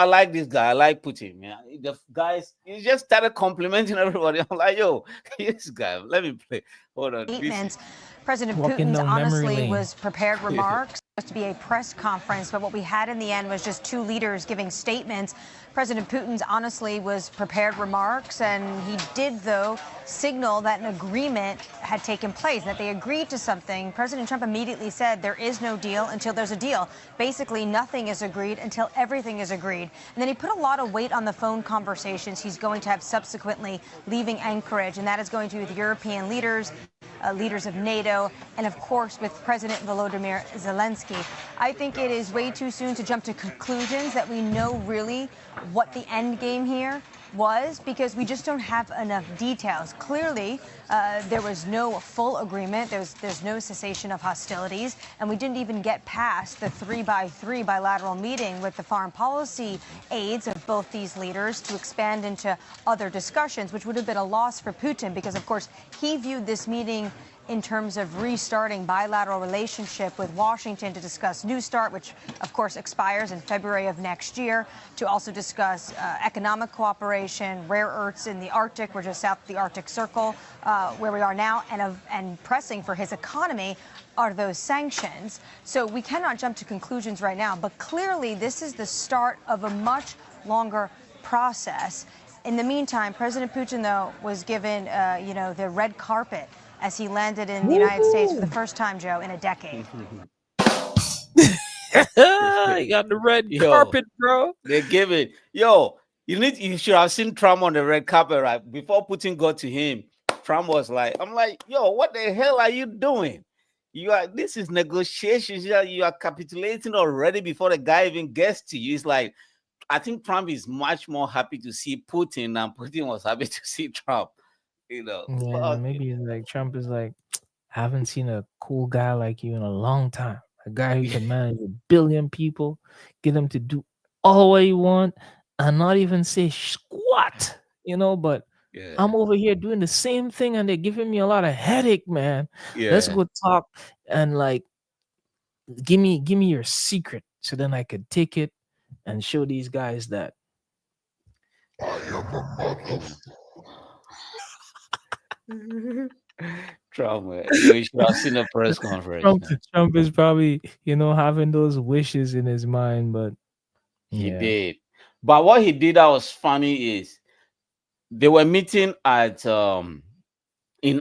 like this guy. I like Putin. Man. The guys, he just started complimenting everybody. I'm like, yo, this guy, let me play. Hold on. Statements. President Putin's honestly was prepared remarks. Supposed to be a press conference, but what we had in the end was just two leaders giving statements. President Putin's honestly was prepared remarks, and he did, though, signal that an agreement had taken place, that they agreed to something. President Trump immediately said there is no deal until there's a deal. Basically, nothing is agreed until everything is agreed. And then he put a lot of weight on the phone conversations he's going to have subsequently leaving Anchorage, and that is going to be with European leaders, leaders of NATO, and of course with President Volodymyr Zelensky. I think it is way too soon to jump to conclusions that we know really what the end game here was, because we just don't have enough details. Clearly, there was no full agreement. There's no cessation of hostilities, and we didn't even get past the 3-by-3 bilateral meeting with the foreign policy aides of both these leaders to expand into other discussions, which would have been a loss for Putin, because of course he viewed this meeting in terms of restarting bilateral relationship with Washington to discuss New START, which of course expires in February of next year, to also discuss economic cooperation, rare earths in the Arctic, we're just south of the Arctic Circle, where we are now, and pressing for his economy are those sanctions. So we cannot jump to conclusions right now, but clearly this is the start of a much longer process. In the meantime, President Putin, though, was given, the red carpet as he landed in the United States for the first time, Joe, in a decade. You got the red carpet, bro. They give it. Yo, you should have seen Trump on the red carpet, right? Before Putin got to him, Trump was like, I'm like, yo, what the hell are you doing? This is negotiations. You are capitulating already before the guy even gets to you. It's like, I think Trump is much more happy to see Putin than Putin was happy to see Trump. Yeah, maybe it's like Trump is like, I haven't seen a cool guy like you in a long time. A guy who can manage 1 billion people, get them to do all what you want, and not even say squat, But I'm over here doing the same thing, and they're giving me a lot of headache, man. Let's go talk and like, give me your secret, so then I could take it and show these guys that. Trump, you should have seen a press conference. Trump is probably, having those wishes in his mind, but he did. But what he did that was funny is they were meeting at in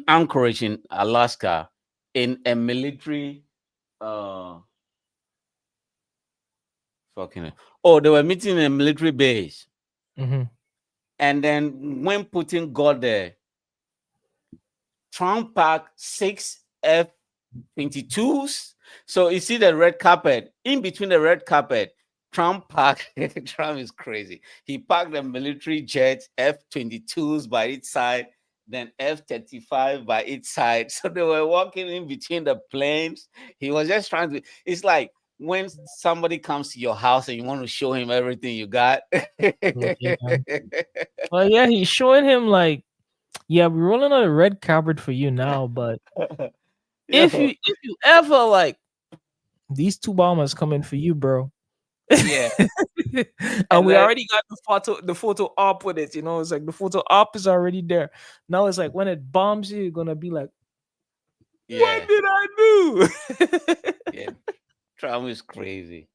Anchorage in Alaska in a military fucking. Oh, they were meeting in a military base. Mm-hmm. And then when Putin got there, Trump packed 6 F-22s. So you see the red carpet. In between the red carpet, Trump packed. Trump is crazy. He packed the military jets, F-22s by each side, then F-35 by each side. So they were walking in between the planes. He was just trying to. It's like when somebody comes to your house and you want to show him everything you got. Yeah. Well, yeah, he's showing him like, yeah, we're rolling out a red carpet for you now, but if you ever like these 2 bombers coming for you, bro. Yeah. And we already got the photo up with it, you know. It's like the photo up is already there. Now it's like when it bombs you, you're gonna be like, what did I do? Yeah. Trump is crazy.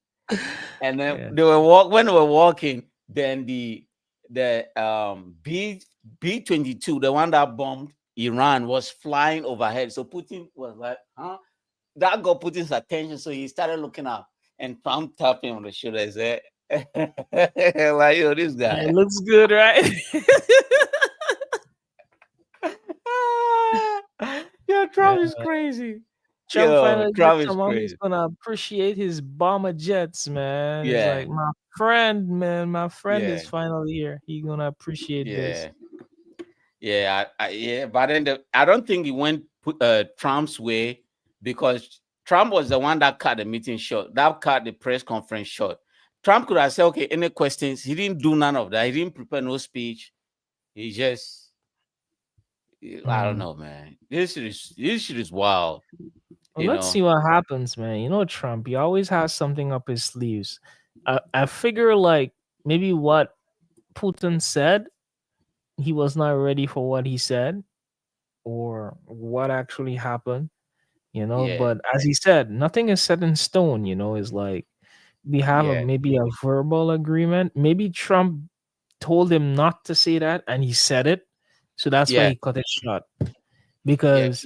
And then they were when they were walking, then the B-22, the one that bombed Iran, was flying overhead. So Putin was like, huh? That got Putin's attention. So he started looking up, and Trump tapped him on the shoulder and said, like, yo, this guy. It looks good, right? Yeah, Trump is crazy. Trump finally Trump is he's gonna appreciate his bomber jets, man. He's Yeah. like, my friend, man, my friend is Yeah. finally here. He's gonna appreciate this. Yeah, but then I don't think it went Trump's way, because Trump was the one that cut the meeting short, that cut the press conference short. Trump could have said, okay, any questions? He didn't do none of that. He didn't prepare no speech. He just, I don't know, man. This shit is wild. Well, let's see what happens, man. You know, Trump, he always has something up his sleeves. I figure like maybe what Putin said, he was not ready for what he said or what actually happened, you know. Yeah. But as he said, nothing is set in stone, you know. It's like we have maybe a verbal agreement. Maybe Trump told him not to say that and he said it. So that's why he cut it short. Because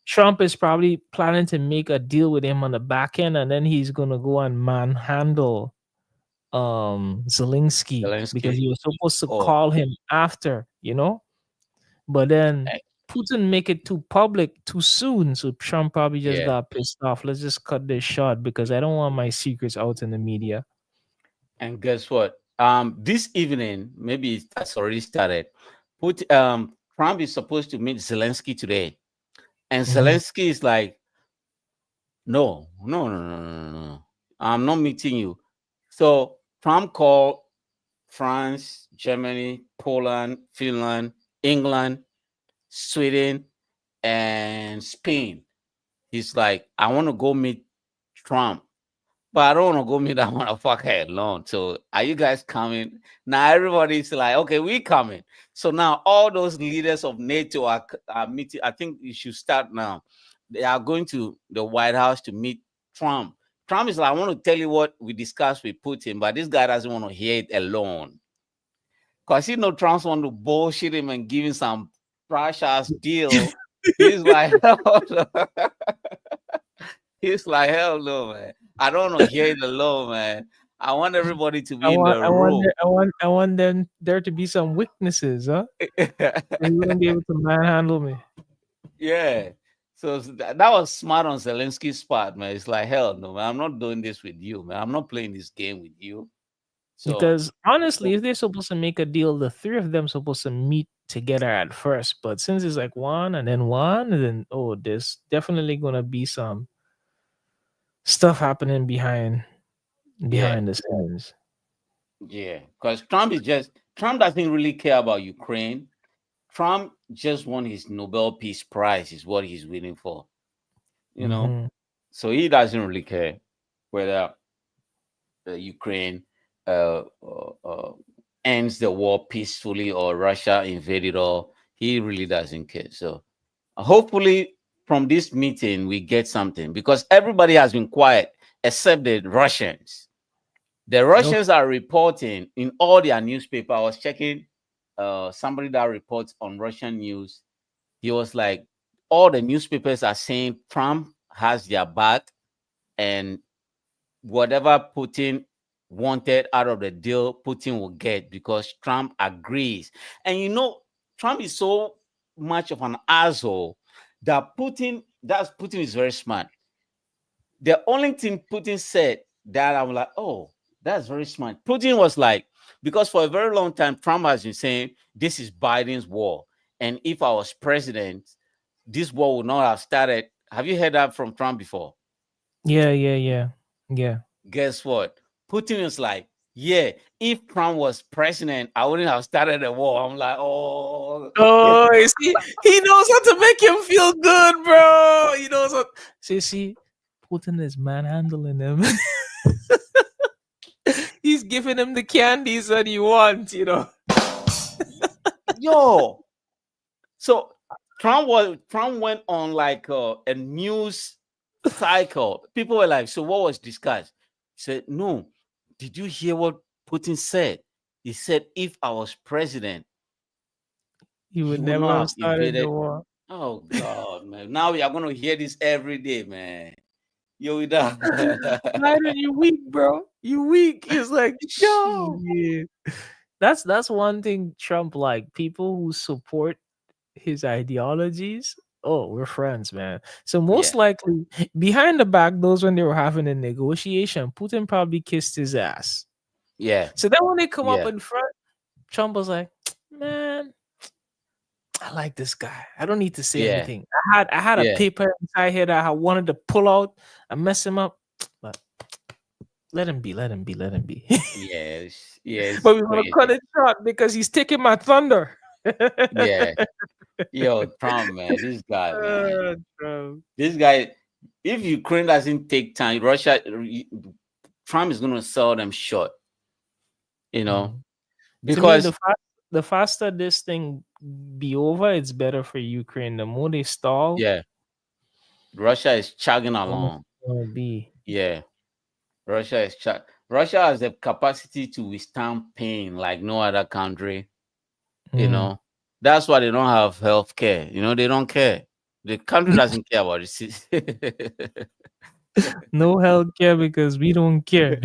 Trump is probably planning to make a deal with him on the back end, and then he's gonna go and manhandle Zelensky because he was supposed to call him after, you know. But then Putin make it too public too soon, so Trump probably just got pissed off. Let's just cut this short because I don't want my secrets out in the media. And guess what? This evening, maybe that's already started. Trump is supposed to meet Zelensky today. And Zelensky is like, no. I'm not meeting you. So Trump called France, Germany, Poland, Finland, England, Sweden, and Spain. He's like, I want to go meet Trump, but I don't want to go meet that motherfucker alone. So are you guys coming? Now everybody's like, okay, we coming. So now all those leaders of NATO are meeting. I think you should start now. They are going to the White House to meet Trump. Trump is like, I want to tell you what we discussed with Putin, but this guy doesn't want to hear it alone. Because Trump want to bullshit him and give him some trash ass deal. He's like, he's like, hell no, man. I don't want to hear it alone, man. I want everybody to be in the room. I want them there to be some weaknesses, huh? They wouldn't be able to manhandle me. Yeah. So that was smart on Zelensky's part, man. It's like, hell no, man. I'm not doing this with you, man. I'm not playing this game with you. So, because honestly, if they're supposed to make a deal, the 3 of them supposed to meet together at first. But since it's like one and then there's definitely gonna be some stuff happening behind the scenes. Yeah, because Trump doesn't really care about Ukraine. Trump just won his Nobel Peace Prize, is what he's waiting for. You know, so he doesn't really care whether Ukraine ends the war peacefully or Russia invaded, or he really doesn't care. So hopefully from this meeting we get something, because everybody has been quiet except the Russians. The Russians are reporting in all their newspaper. I was checking somebody that reports on Russian news. He was like, all the newspapers are saying Trump has their back and whatever Putin wanted out of the deal, Putin will get because Trump agrees. And you know, Trump is so much of an asshole that Putin is very smart. The only thing Putin said that I'm like, oh, that's very smart. Putin was like, because for a very long time, Trump has been saying this is Biden's war. And if I was president, this war would not have started. Have you heard that from Trump before? Yeah. Guess what? Putin is like, yeah, if Trump was president, I wouldn't have started a war. I'm like, oh. Oh, see, he knows how to make him feel good, bro. He knows how. See, Putin is manhandling him. He's giving him the candies that he wants, you know. Yo. So Trump went on like a news cycle. People were like, so what was discussed? He said, no. Did you hear what Putin said? He said, if I was president, he would never have started the war. Oh God, man. Now we are gonna hear this every day, man. Yo, Biden, you weak, bro. You weak. He's like, yo. Yeah. That's one thing Trump like. People who support his ideologies. Oh, we're friends, man. So most likely behind the back, those when they were having a negotiation, Putin probably kissed his ass. Yeah. So then when they come up in front, Trump was like, man, I like this guy. I don't need to say anything. I had a paper inside here that I wanted to pull out and mess him up, but let him be. Yes. But we're gonna cut it short because he's taking my thunder. Yeah. Yo, Trump, man. This guy, man. This guy, if Ukraine doesn't take time, Trump is gonna sell them short. You know, because to me, the faster this thing be over, it's better for Ukraine. The more they stall, Russia is chugging along. Yeah, Russia has the capacity to withstand pain like no other country. You know, that's why they don't have health care. You know, they don't care. The country doesn't care about it. No health care because we don't care.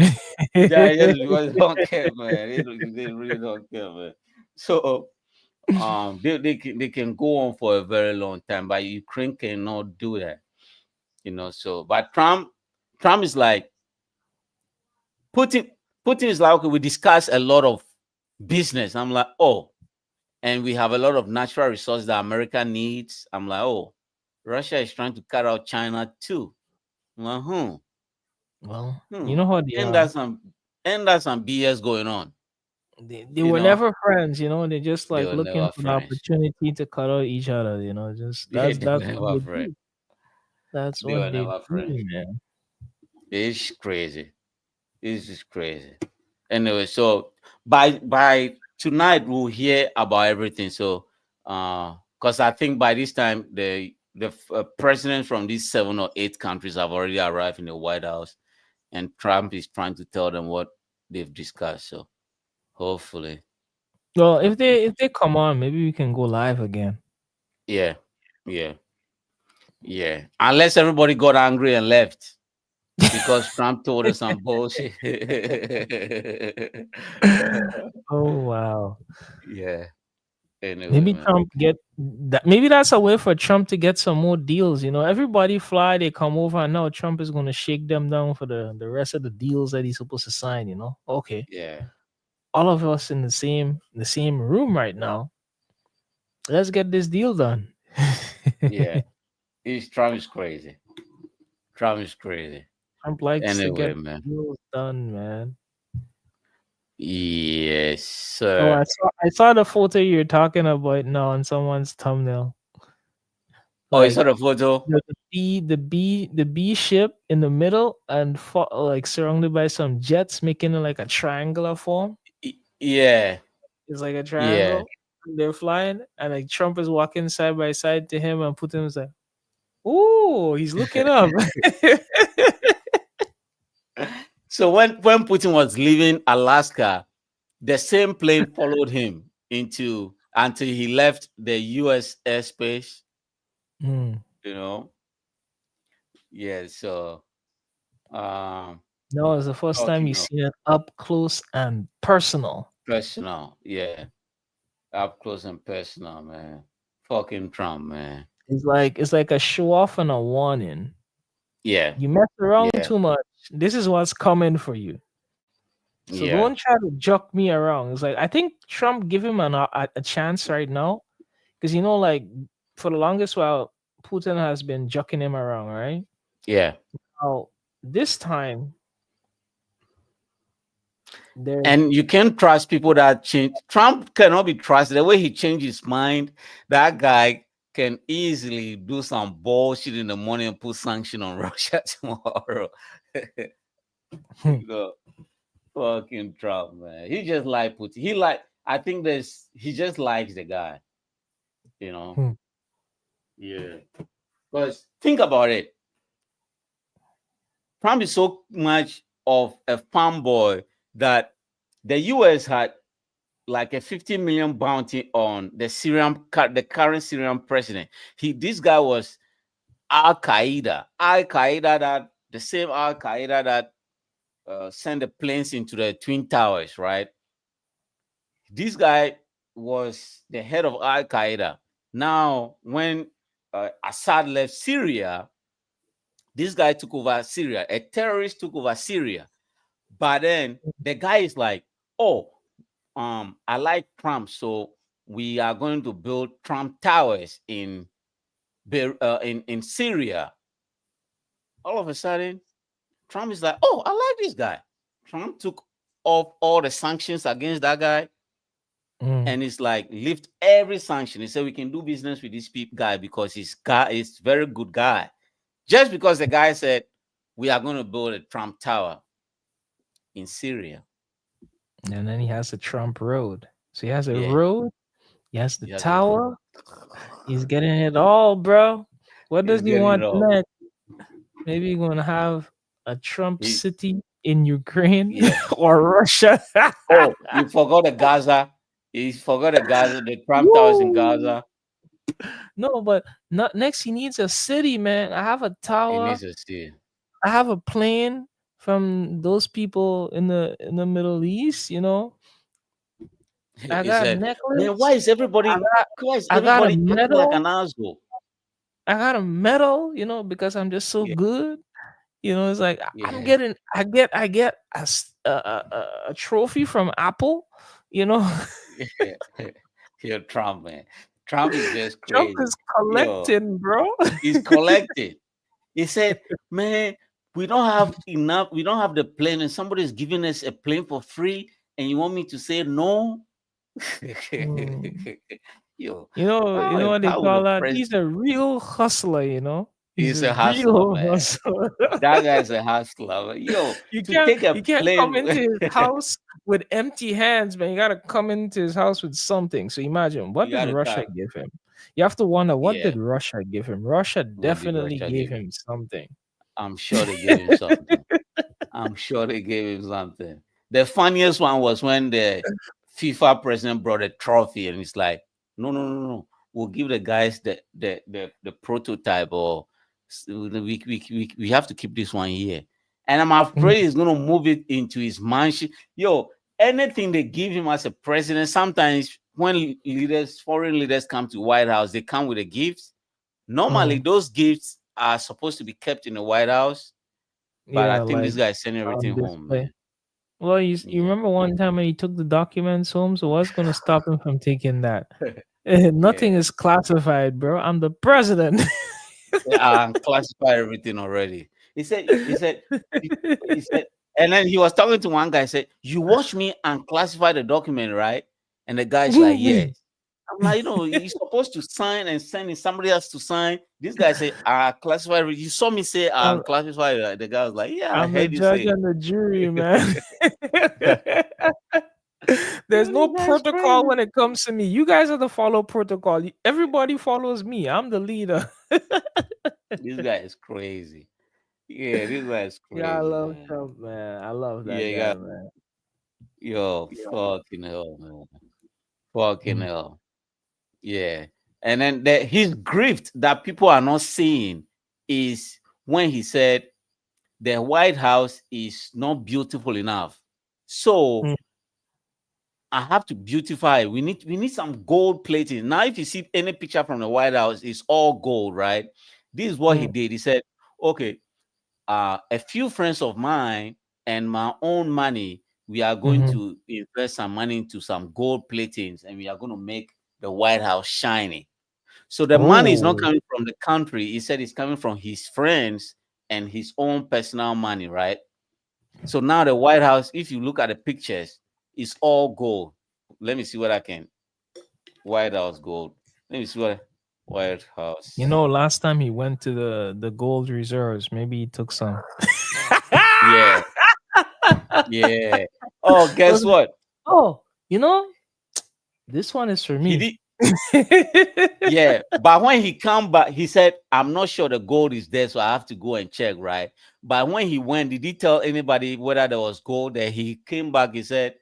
They don't care, man. They really don't care, man. So they can go on for a very long time, but Ukraine cannot do that. You know, so but Trump is like Putin is like, okay, we discuss a lot of business. I'm like, oh, and we have a lot of natural resources that America needs. I'm like, oh, Russia is trying to cut out China too. I'm like, well, you know how they and that's some BS going on. They were never friends, you know. They're just like looking for the opportunity to cut out each other, you know. Just that's what they do. That's what they do, man. It's crazy. It's just crazy. Anyway, so by tonight we'll hear about everything. So, because I think by this time the presidents from these 7 or 8 countries have already arrived in the White House, and Trump is trying to tell them what they've discussed. So, hopefully. Well, if they come on, maybe we can go live again. Yeah. Unless everybody got angry and left because Trump told us some bullshit. Oh wow. Yeah. Anyway, maybe Trump get that. Maybe that's a way for Trump to get some more deals. You know, everybody fly, they come over, and now Trump is going to shake them down for the rest of the deals that he's supposed to sign. You know, okay. Yeah. All of us in the same room right now. Let's get this deal done. Yeah. Trump is crazy. Trump likes to get deals done, man. Yes, sir. Oh, I saw the photo you're talking about now on someone's thumbnail. Oh, I saw the photo. The B ship in the middle and like surrounded by some jets, making it like a triangular form. Yeah, it's like a triangle. Yeah. They're flying, and like Trump is walking side by side to him, and Putin was like, "Ooh, he's looking up." So when Putin was leaving Alaska, the same plane followed him until he left the U.S. airspace. You know, yeah. So, No, it's the first time you see it up close and personal. Personal, yeah. Up close and personal, man. Fucking Trump, man. It's like a show off and a warning. Yeah. You mess around too much. This is what's coming for you. So don't try to jock me around. It's like I think Trump give him a chance right now, because like for the longest while Putin has been jockeying him around, right? Yeah. Now this time, and you can't trust people that change. Trump cannot be trusted. The way he changed his mind, that guy can easily do some bullshit in the morning and put sanction on Russia tomorrow. Fucking Trump, man. He just like Putin. I think he just likes the guy. Yeah. Because think about it. Trump is so much of a fanboy that the US had like a 50 million bounty on the current Syrian president. This guy was Al-Qaeda. That the same Al-Qaeda that sent the planes into the Twin Towers, right? This guy was the head of Al-Qaeda. Now, when Assad left Syria, this guy took over Syria. A terrorist took over Syria. But then the guy is like, oh, I like Trump, so we are going to build Trump towers in Syria. All of a sudden, Trump is like, oh, I like this guy. Trump took off all the sanctions against that guy. And it's like lift every sanction. He said we can do business with this guy because he's very good guy. Just because the guy said we are going to build a Trump tower in Syria. And then he has the Trump road. So he has a road, he has the tower. He's getting it all, bro. What does he want next? Maybe he's going to have a Trump city in Ukraine or Russia. Oh, you forgot the Gaza. He forgot the Trump towers in Gaza. No, but not next. He needs a city, man. I have a tower. He needs a city. I have a plane from those people in the Middle East. I got a necklace. Man, why is everybody? I got a medal. Like an asshole? I got a medal. Because I'm just so good. It's like I get a trophy from Apple. You're Trump, man. Trump is just crazy. Trump is collecting, bro. He's collecting. He said, man, we don't have enough. We don't have the plane, and somebody's giving us a plane for free, and you want me to say no? You know what they call that? He's a real hustler, He's a hustler, man. That guy's a hustler. You can't come into his house with empty hands, man. You gotta come into his house with something. So imagine, what did Russia give him? You have to wonder, what did Russia give him? Russia definitely gave him something. I'm sure they gave him something. The funniest one was when the FIFA president brought a trophy, and it's like, no. We'll give the guys the prototype, or we have to keep this one here. And I'm afraid he's gonna move it into his mansion. Anything they give him as a president, sometimes when foreign leaders come to White House, they come with a gift. Normally, those gifts are supposed to be kept in the White House. But I think this guy is sending everything home. Man. Well, you remember one time when he took the documents home? So what's going to stop him from taking that? Nothing is classified, bro. I'm the president. I classified everything already. He said, and then he was talking to one guy, said, you watch me unclassify the document, right? And the guy's like, yes. I'm like, you're supposed to sign and send somebody else to sign. This guy said, I classify. You saw me say, I classify. The guy was like, yeah, I'm the judge and the jury, man. There's no protocol when it comes to me. You guys are the follow protocol. Everybody follows me. I'm the leader. This guy is crazy. Yeah, this guy is crazy. Yeah, I love Trump, man. I love that guy, man. Fucking hell, man. Fucking hell. Yeah. And then his grift that people are not seeing is when he said the White House is not beautiful enough. So I have to beautify it. We need some gold plating. Now, if you see any picture from the White House, it's all gold, right? This is what he did. He said, okay, a few friends of mine and my own money, we are going to invest some money into some gold platings, and we are going to make the White House shiny. So the money is not coming from the country. He said it's coming from his friends and his own personal money, right? So now the White House, if you look at the pictures, it's all gold. Let me see what I can. White House gold. Let me see what White House. You know, last time he went to the gold reserves, maybe he took some. Yeah. Yeah. Oh, guess what? Oh, you know, this one is for me. He did. Yeah, but when he come back, he said, "I'm not sure the gold is there, so I have to go and check." Right? But when he went, did he tell anybody whether there was gold there? He came back. He said,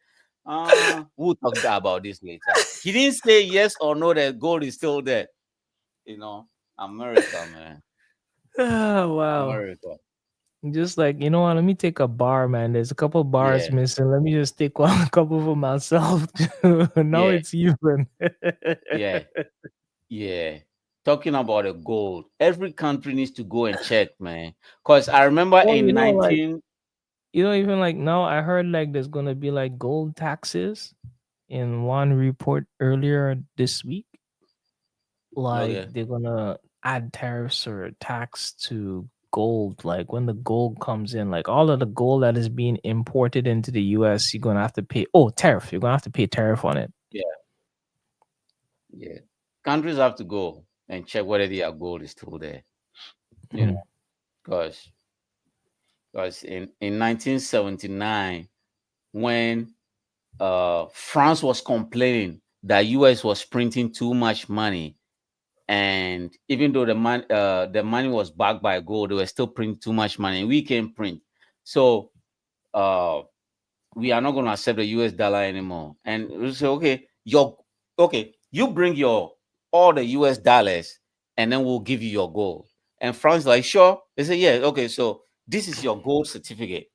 "We'll talk about this later." He didn't say yes or no that gold is still there. You know, America, man. Oh, wow. America. Just like, you know what? Let me take a bar, man. There's a couple bars missing. Let me just take a couple for myself. Now it's even. Yeah. Yeah. Talking about the gold, every country needs to go and check, man. Because I remember in 19. Even like now, I heard like there's gonna be like gold taxes in one report earlier this week. Like they're gonna add tariffs or tax to gold. Like when the gold comes in, like all of the gold that is being imported into the US, you're gonna have to pay tariff. You're gonna have to pay tariff on it. Yeah. Countries have to go and check whether their gold is still there. You know, because in 1979, when France was complaining that US was printing too much money, and even though the money was backed by gold, they were still printing too much money, and we can't print. So we are not going to accept the US dollar anymore. And we say, okay, you bring all the US dollars, and then we'll give you your gold. And France like, sure. They say, yeah, okay, so this is your gold certificate.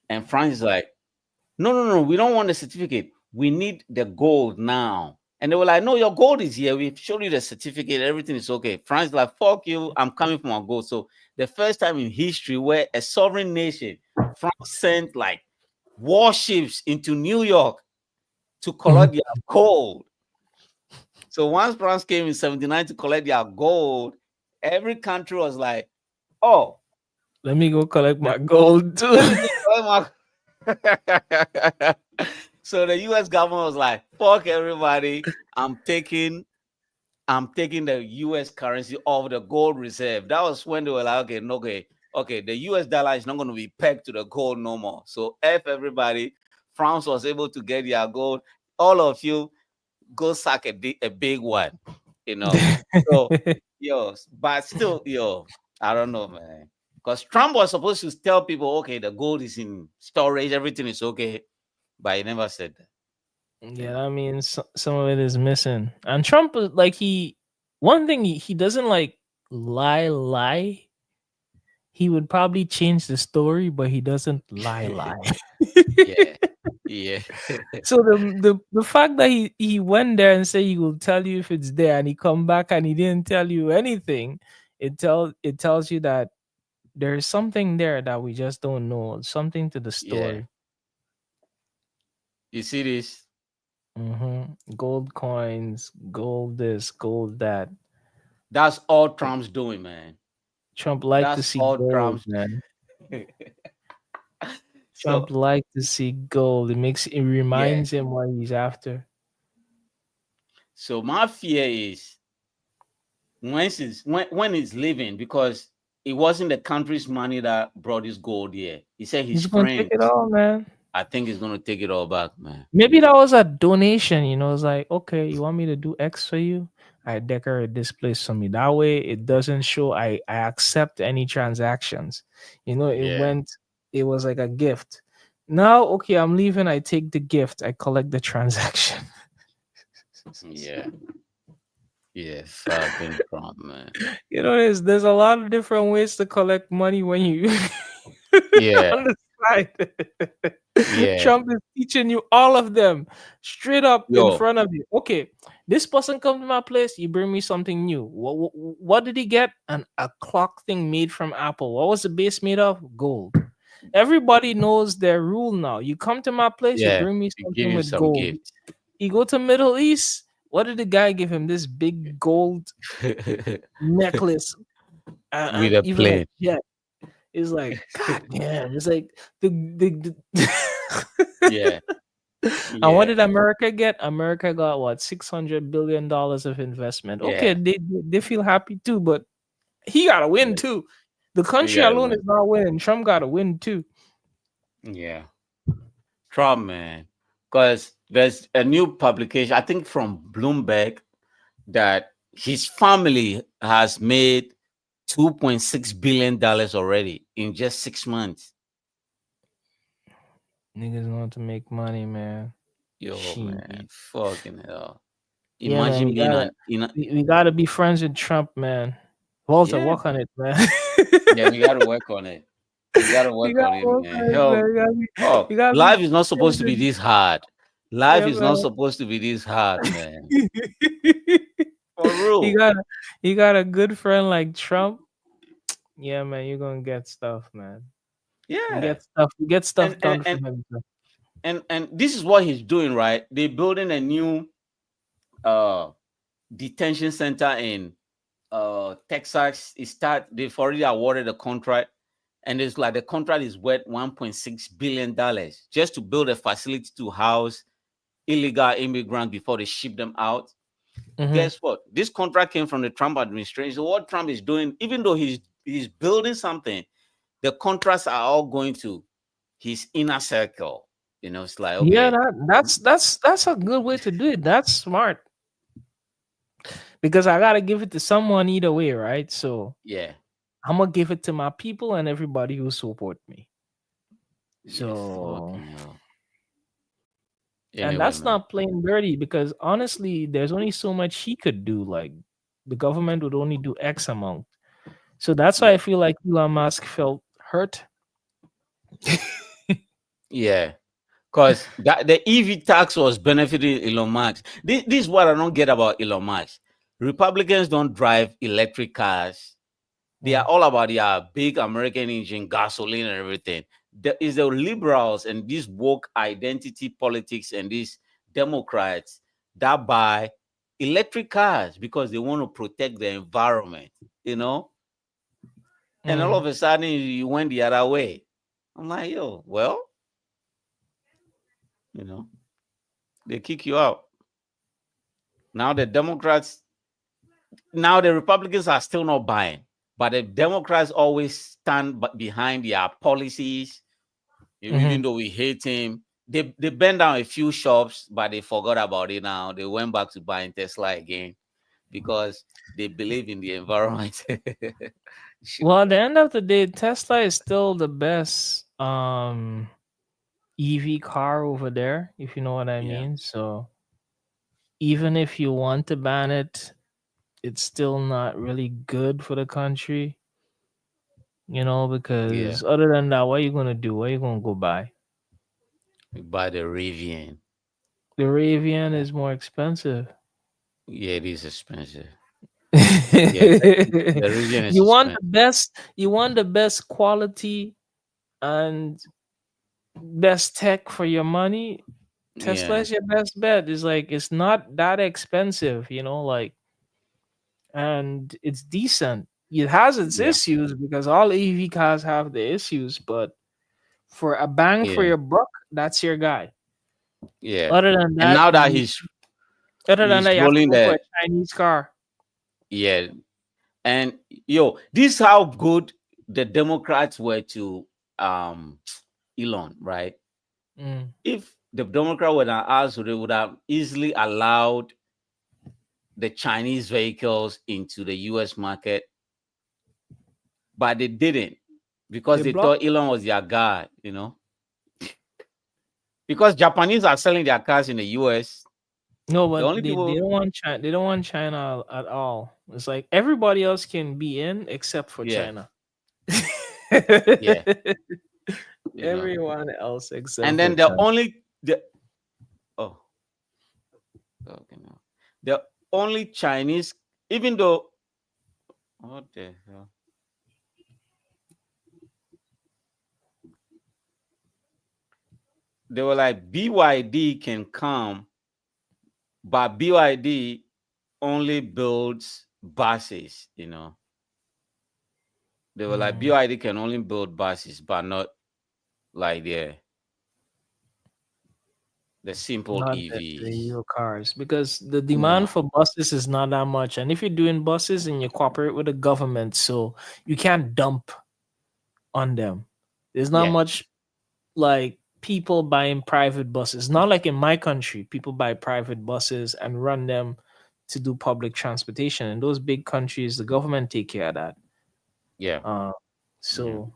And France is like, no, we don't want the certificate. We need the gold now. And they were like, no, your gold is here. We've shown you the certificate. Everything is okay. France is like, fuck you. I'm coming for my gold. So the first time in history where a sovereign nation, France sent like warships into New York to collect their gold. So once France came in 79 to collect their gold, every country was like, oh, let me go collect my gold too. So the US government was like, fuck everybody. I'm taking the US currency off the gold reserve. That was when they were like, okay, the US dollar is not going to be pegged to the gold no more. So F everybody. France was able to get their gold. All of you go suck a big one, you know. So but still, I don't know, man. Because Trump was supposed to tell people, okay, the gold is in storage, everything is okay. But he never said that. Yeah, I mean, some of it is missing. And Trump, like one thing he doesn't like lie. He would probably change the story, but he doesn't lie. Yeah. So the fact that he went there and said he will tell you if it's there, and he come back and he didn't tell you anything, it tells you that there's something there that we just don't know. Something to the story. Yeah. You see this? Gold coins, gold this, gold that. That's all Trump's doing, man. Trump like to see gold, man. Trump like to see gold. It reminds him what he's after. So my fear is when he's leaving, because it wasn't the country's money that brought his gold here. He said he's gonna take it all, man. I think he's gonna take it all back, man. Maybe that was a donation, It's like, okay, you want me to do X for you? I decorate this place for me. That way it doesn't show I accept any transactions. It was like a gift. Now, okay, I'm leaving. I take the gift. I collect the transaction. Yeah. Yeah, fucking Trump, man. You know, there's a lot of different ways to collect money when you Yeah, on the side. yeah. Trump is teaching you all of them straight up in Yo, front of you. Okay, this person come to my place, you bring me something new. What did he get? A clock thing made from Apple. What was the base made of? Gold. Everybody knows their rule now. You come to my place, you yeah. bring me You give something him with some gold. gift. He go to Middle East. What did the guy give him? This big gold necklace, With a even a plane. jet. It's like, God damn. It's like the Yeah, and what yeah, did America get? America got what, $600 billion of investment. Okay, yeah. they feel happy too, but he gotta win Yeah. too. The You country gotta alone win. is not winning. Trump gotta win too. Yeah. Trump, man. Because there's a new publication, I think from Bloomberg, that his family has made $2.6 billion already in just 6 months. Niggas want to make money, man. Yo, Shit. man. Fucking hell. Yeah, man, Imagine being an we gotta be friends with Trump, man. Walter, yeah, work on it, man. yeah, we gotta work on it. We gotta We work gotta on it, work man. on it, man. Hell, oh, We gotta be life is not supposed to be friends this hard. Life with- is yeah, not man. supposed to be this hard, man. For real. You got a good friend like Trump. Yeah, man, you're gonna get stuff, man. Yeah. You get stuff And done for him. Bro. and this is what he's doing, right? They're building a new detention center in Texas. They've already awarded a contract, and it's like the contract is worth $1.6 billion just to build a facility to house illegal immigrants before they ship them out. Guess what? This contract came from the Trump administration. So what Trump is doing, even though he's building something, the contracts are all going to his inner circle. You know, it's like, Yeah, okay, that's a good way to do it. That's smart. Because I gotta give it to someone either way, right? So yeah. I'm gonna give it to my people and everybody who support me. Yeah, So fucking hell. and Anyway, that's man. not playing dirty because honestly, there's only so much he could do. Like the government would only do X amount. So that's why I feel like Elon Musk felt hurt. Yeah. Because the EV tax was benefiting Elon Musk. This is what I don't get about Elon Musk. Republicans don't drive electric cars. They are all about their big American engine, gasoline, and everything. There is the liberals and these woke identity politics and these Democrats that buy electric cars because they want to protect the environment, you know? And all of a sudden, you went the other way. I'm like, yo, well, you know, they kick you out. Now the Republicans are still not buying, but the Democrats always stand behind their policies. Even though we hate him, they burned down a few shops, but they forgot about it now. They went back to buying Tesla again because they believe in the environment. Well, at the end of the day, Tesla is still the best EV car over there, if you know what I mean. So even if you want to ban it, it's still not really good for the country. You know, because other than that, what are you gonna do? What are you gonna go buy? We buy the Rivian. The Rivian is more expensive. Yeah, it is expensive. The Rivian is You want the best quality and best tech for your money. Tesla is your best bet. It's like it's not that expensive, you know, like, and it's decent. It has its issues because all EV cars have the issues, but for a bang for your buck, that's your guy. Yeah. Other than that, and now that he's you have to rolling go for a Chinese car. Yeah. And yo, this is how good the Democrats were to Elon, right? If the Democrat would have asked, they would have easily allowed the Chinese vehicles into the US market, but they didn't because they thought Elon was their guy, you know. Because Japanese are selling their cars in the US, No, The but only they people, don't want China. They don't want China at all. It's like everybody else can be in except for yeah, China. yeah, you know. Everyone else except And for then the China. only the oh, okay, no. The only Chinese, even though what the hell? They were like BYD can come, but BYD only builds buses, you know. They were like BYD can only build buses, but not like the simple Not the EVs. real cars, because the No. demand for buses is not that much. And if you're doing buses and you cooperate with the government, so you can't dump on them. There's not Yeah. much like people buying private buses. Not like in my country, people buy private buses and run them to do public transportation. In those big countries, the government take care of that. Yeah. So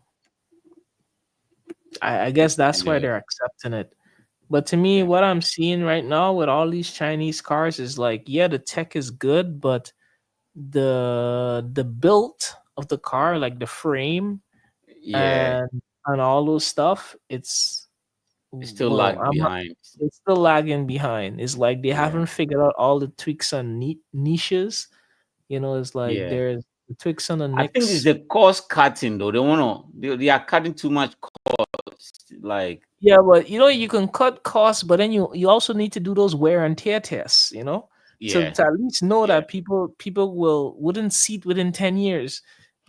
I guess that's why they're accepting it. But to me, what I'm seeing right now with all these Chinese cars is like, yeah, the tech is good, but the build of the car, like the frame Yeah. and all those stuff, it's Still well, lag behind. it's still lagging behind. It's like they Yeah. haven't figured out all the tweaks and niches. You know, it's like Yeah. there's the tweaks and the I think it's nicks. the cost cutting though. They are cutting too much cost. Like Yeah, but you know, you can cut costs, but then you also need to do those wear and tear tests, you know, yeah. to at least know that people wouldn't see it within 10 years.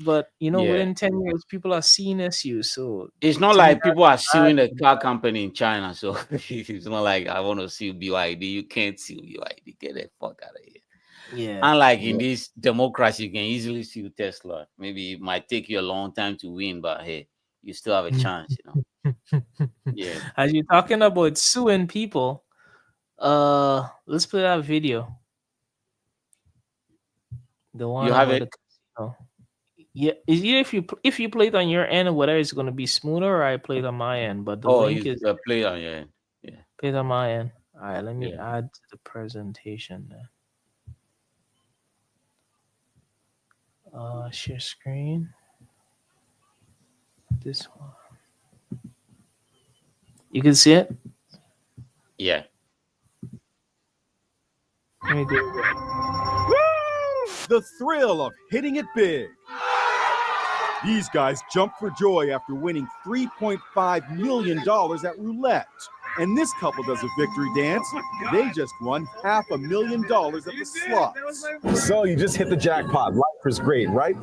But you know, Yeah. within 10 years, people are seeing issues. So It's not to me, like people are that's bad. suing the car company in China. So it's not like I want to sue BYD. You can't sue BYD. Get the fuck out of here. Yeah. Unlike in this democracy, you can easily sue Tesla. Maybe it might take you a long time to win, but hey, you still have a chance, you know. Yeah. As you're talking about suing people, let's play that video. The one You have about it? the casino. Yeah, is either if you play it on your end, whether it's gonna be smoother or I play it on my end. But the link you is play on your end. Yeah. play it on my end. All right, let me Yeah. add to the presentation then. Share screen. This one. You can see it? Yeah. Let me do it again. The thrill of hitting it big. These guys jumped for joy after winning $3.5 million at roulette. And this couple does a victory dance. They just won $500,000 at the slots. So you just hit the jackpot. Life is great, right?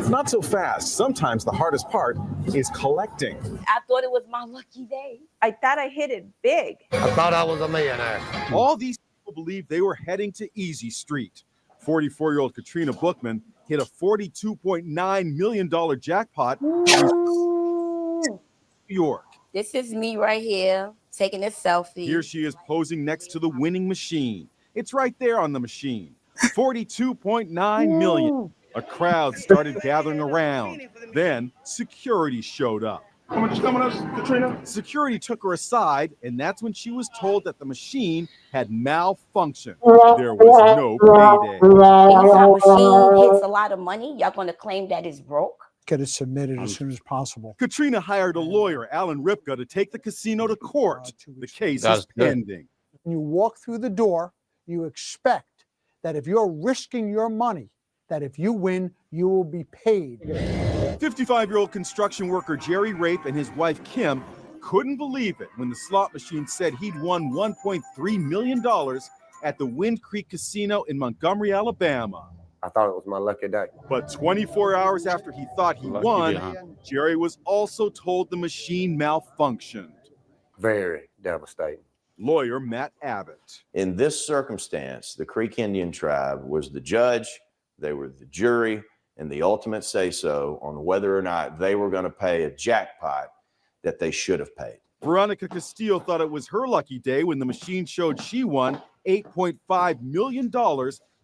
Not so fast. Sometimes the hardest part is collecting. I thought it was my lucky day. I thought I hit it big. I thought I was a millionaire. All these people believed they were heading to Easy Street. 44-year-old Katrina Bookman hit a $42.9 million jackpot in New York. This is me right here, taking a selfie. Here she is posing next to the winning machine. It's right there on the machine. 42.9 million. A crowd started gathering around. Then security showed up. How much is coming up, Katrina? Security took her aside, and that's when she was told that the machine had malfunctioned. There was no payday. Anytime a machine hits a lot of money, y'all going to claim that it's broke? Get it submitted as soon as possible. Katrina hired a lawyer, Alan Ripka, to take the casino to court. The case is pending. When you walk through the door, you expect that if you're risking your money, that if you win, you will be paid. 55-year-old construction worker Jerry Rape and his wife Kim couldn't believe it when the slot machine said he'd won $1.3 million at the Wind Creek Casino in Montgomery, Alabama. I thought it was my lucky day. But 24 hours after he thought he won, Jerry was also told the machine malfunctioned. Very devastating. Lawyer Matt Abbott. In this circumstance, the Creek Indian tribe was the judge, they were the jury, and the ultimate say-so on whether or not they were going to pay a jackpot that they should have paid. Veronica Castillo thought it was her lucky day when the machine showed she won $8.5 million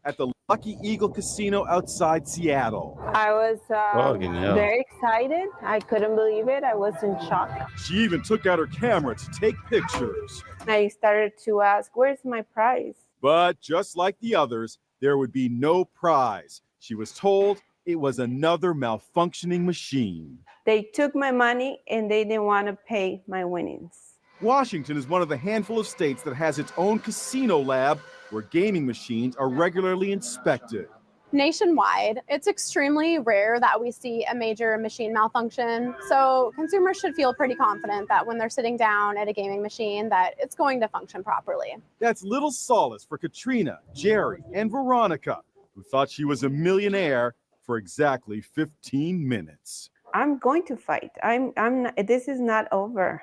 at the Lucky Eagle Casino outside Seattle. I was very excited. I couldn't believe it. I was in shock. She even took out her camera to take pictures. I started to ask, where's my prize? But just like the others, there would be no prize. She was told it was another malfunctioning machine. They took my money and they didn't want to pay my winnings. Washington is one of the handful of states that has its own casino lab where gaming machines are regularly inspected. Nationwide, it's extremely rare that we see a major machine malfunction. So consumers should feel pretty confident that when they're sitting down at a gaming machine that it's going to function properly. That's little solace for Katrina, Jerry, and Veronica, who thought she was a millionaire for exactly 15 minutes. I'm going to fight. I'm not, this is not over.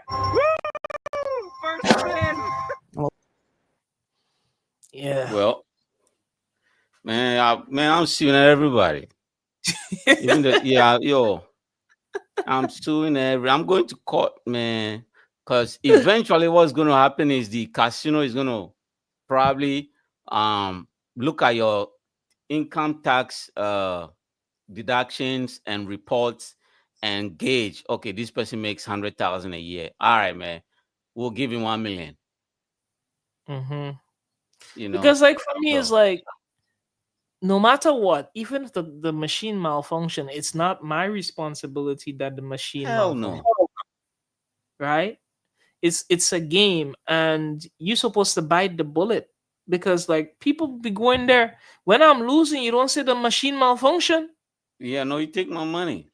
First win. Yeah. Well, man, I'm suing everybody. Even I'm suing I'm going to court, man, because eventually what's going to happen is the casino is going to probably look at your income tax deductions and reports and gauge, okay, this person makes 100,000 a year. All right, man, we'll give him 1 million. Mm-hmm. You know, because like for me, it's like no matter what, even if the machine malfunction, it's not my responsibility that the machine malfunction. No. Right? It's a game, and you're supposed to bite the bullet, because like people be going there when I'm losing. You don't say the machine malfunction. Yeah, no, you take my money.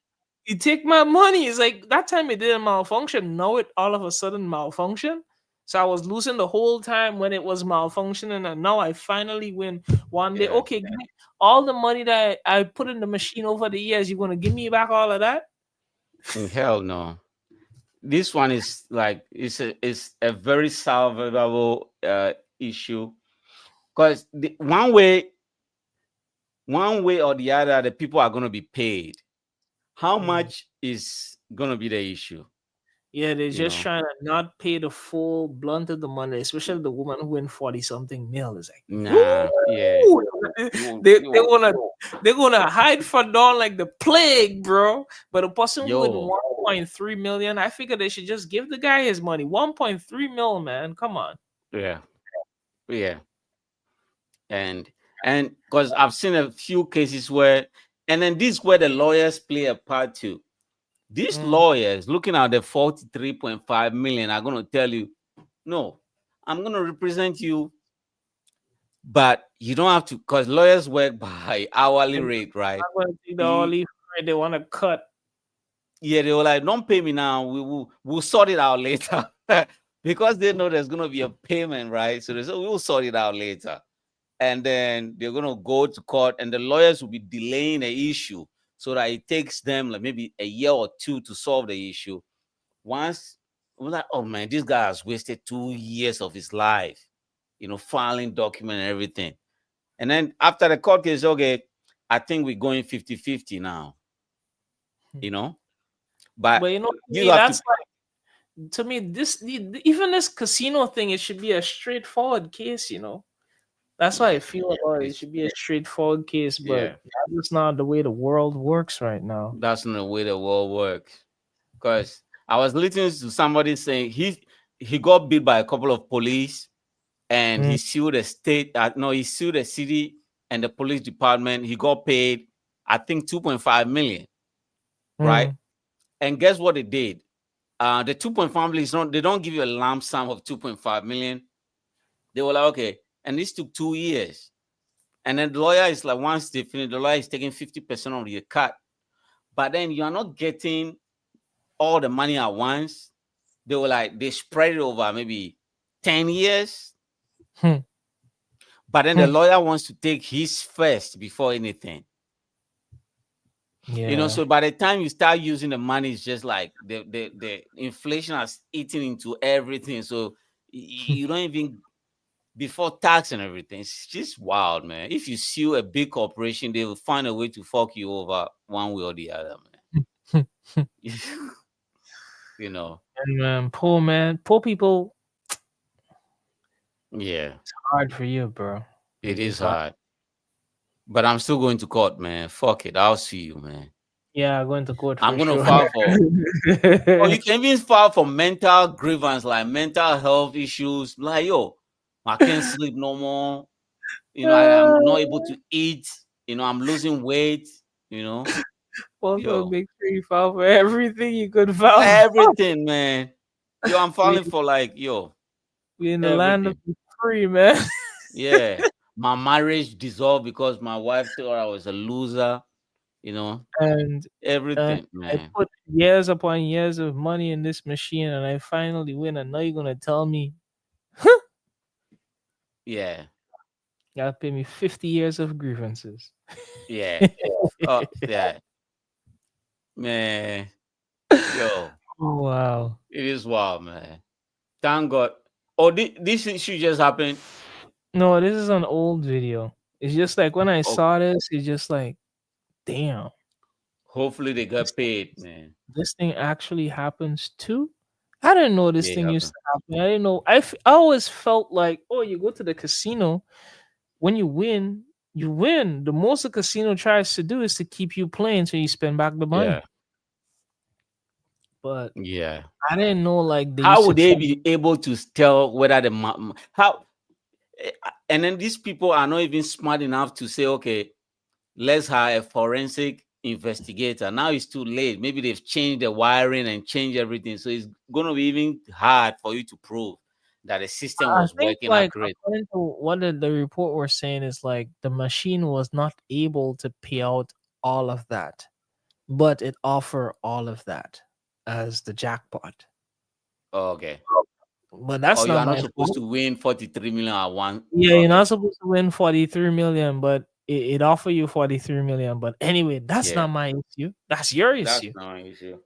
You take my money. It's like that time it didn't malfunction. Now it all of a sudden malfunction. So I was losing the whole time when it was malfunctioning, and now I finally win one day. Okay, give me all the money that I put in the machine over the years. You're gonna give me back all of that? Hell no. This one is like it's a very salvageable issue, because one way or the other, the people are gonna be paid. How much is gonna be the issue? Yeah, they're just trying to not pay the full blunt of the money, especially the woman who win 40-something mil. Is like, nah, they're gonna hide for dawn like the plague, bro. But a person who win 1.3 million, I figure they should just give the guy his money. 1.3 mil, man. Come on. Yeah. And because I've seen a few cases where, and then this is where the lawyers play a part too. These lawyers looking at the 43.5 million are going to tell you, no, I'm going to represent you, but you don't have to, because lawyers work by hourly rate, right? They want to cut. Yeah, they were like, don't pay me now. We'll sort it out later. Because they know there's going to be a payment, right? So they say, we'll sort it out later. And then they're going to go to court, and the lawyers will be delaying the issue, so that it takes them like maybe a year or two to solve the issue. Once we're like, oh man, this guy has wasted 2 years of his life, filing document and everything. And then after the court case, okay, I think we're going 50-50 now. But that's like, to me, even this casino thing, it should be a straightforward case, That's how I feel about it. It should be a straightforward case, but that's not the way the world works right now. That's not the way the world works. Because I was listening to somebody saying he got beat by a couple of police, and he sued the state. He sued the city and the police department. He got paid, I think, 2.5 million, right? And guess what they did? The 2.5 million, they don't give you a lump sum of 2.5 million. They were like, okay. And this took 2 years. And then the lawyer is like, once they finish, the lawyer is taking 50% of your cut. But then you are not getting all the money at once. They were like, they spread it over maybe 10 years. But then the lawyer wants to take his first before anything. Yeah. So by the time you start using the money, it's just like the inflation has eaten into everything. So you don't even... before tax and everything, it's just wild, man. If you sue a big corporation, they will find a way to fuck you over one way or the other, man. And poor people. Yeah, it's hard for you, bro. It is hard. But I'm still going to court, man. Fuck it, I'll see you, man. Yeah, I'm going to court. I'm going to file for. You can even file for mental grievance, like mental health issues, like I can't sleep no more. You know, I'm not able to eat. You know, I'm losing weight. You know, Also, make sure you file for everything you could file for. everything, man. Yo, I'm falling for like we in the land of the free, man. Yeah, my marriage dissolved because my wife thought I was a loser. You know, and everything, I man. put years upon years of money in this machine, and I finally win. And now you're gonna tell me, Yeah, you gotta pay me 50 years of grievances. yeah, yeah, man. Yo, Oh, wow. it is wild, man. Thank God. Oh, this issue just happened. No, this is an old video. It's just like when I saw this, it's just like, damn. Hopefully they got paid, man. This thing actually happens too. I didn't know this Yeah, thing used to happen. I didn't know. I always felt like, oh, you go to the casino, when you win, you win. The most the casino tries to do is to keep you playing so you spend back the money. Yeah. But yeah, I didn't know like how would they be able to tell whether the how? And then these people are not even smart enough to say, okay, let's hire a forensic investigator. Now it's too late. Maybe they've changed the wiring and changed everything, so it's going to be even hard for you to prove that the system was working accurate. According to what the report was saying is like the machine was not able to pay out all of that, but it offered all of that as the jackpot. Okay. But that's you're not my supposed to win 43 million at one. Yeah, you're not supposed to win 43 million, but it offer you 43 million. But anyway, that's not my issue. That's your issue. That's not my issue.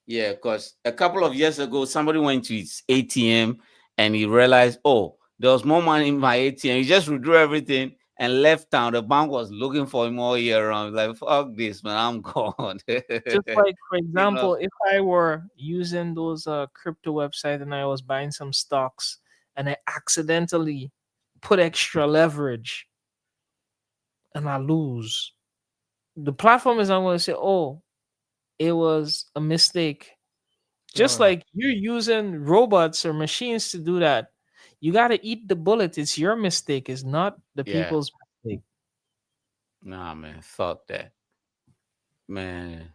Yeah, because a couple of years ago, somebody went to his ATM and he realized, oh, there was more money in my ATM. He just withdrew everything and left town. The bank was looking for him all year round. Like, fuck this, man, I'm gone. Just like, for example, if I were using those crypto websites and I was buying some stocks and I accidentally put extra leverage and I lose, the platform is not going to say, oh, it was a mistake. Just like you're using robots or machines to do that. You got to eat the bullet. It's your mistake. It's not the people's mistake. Nah, man. Fuck that. Man.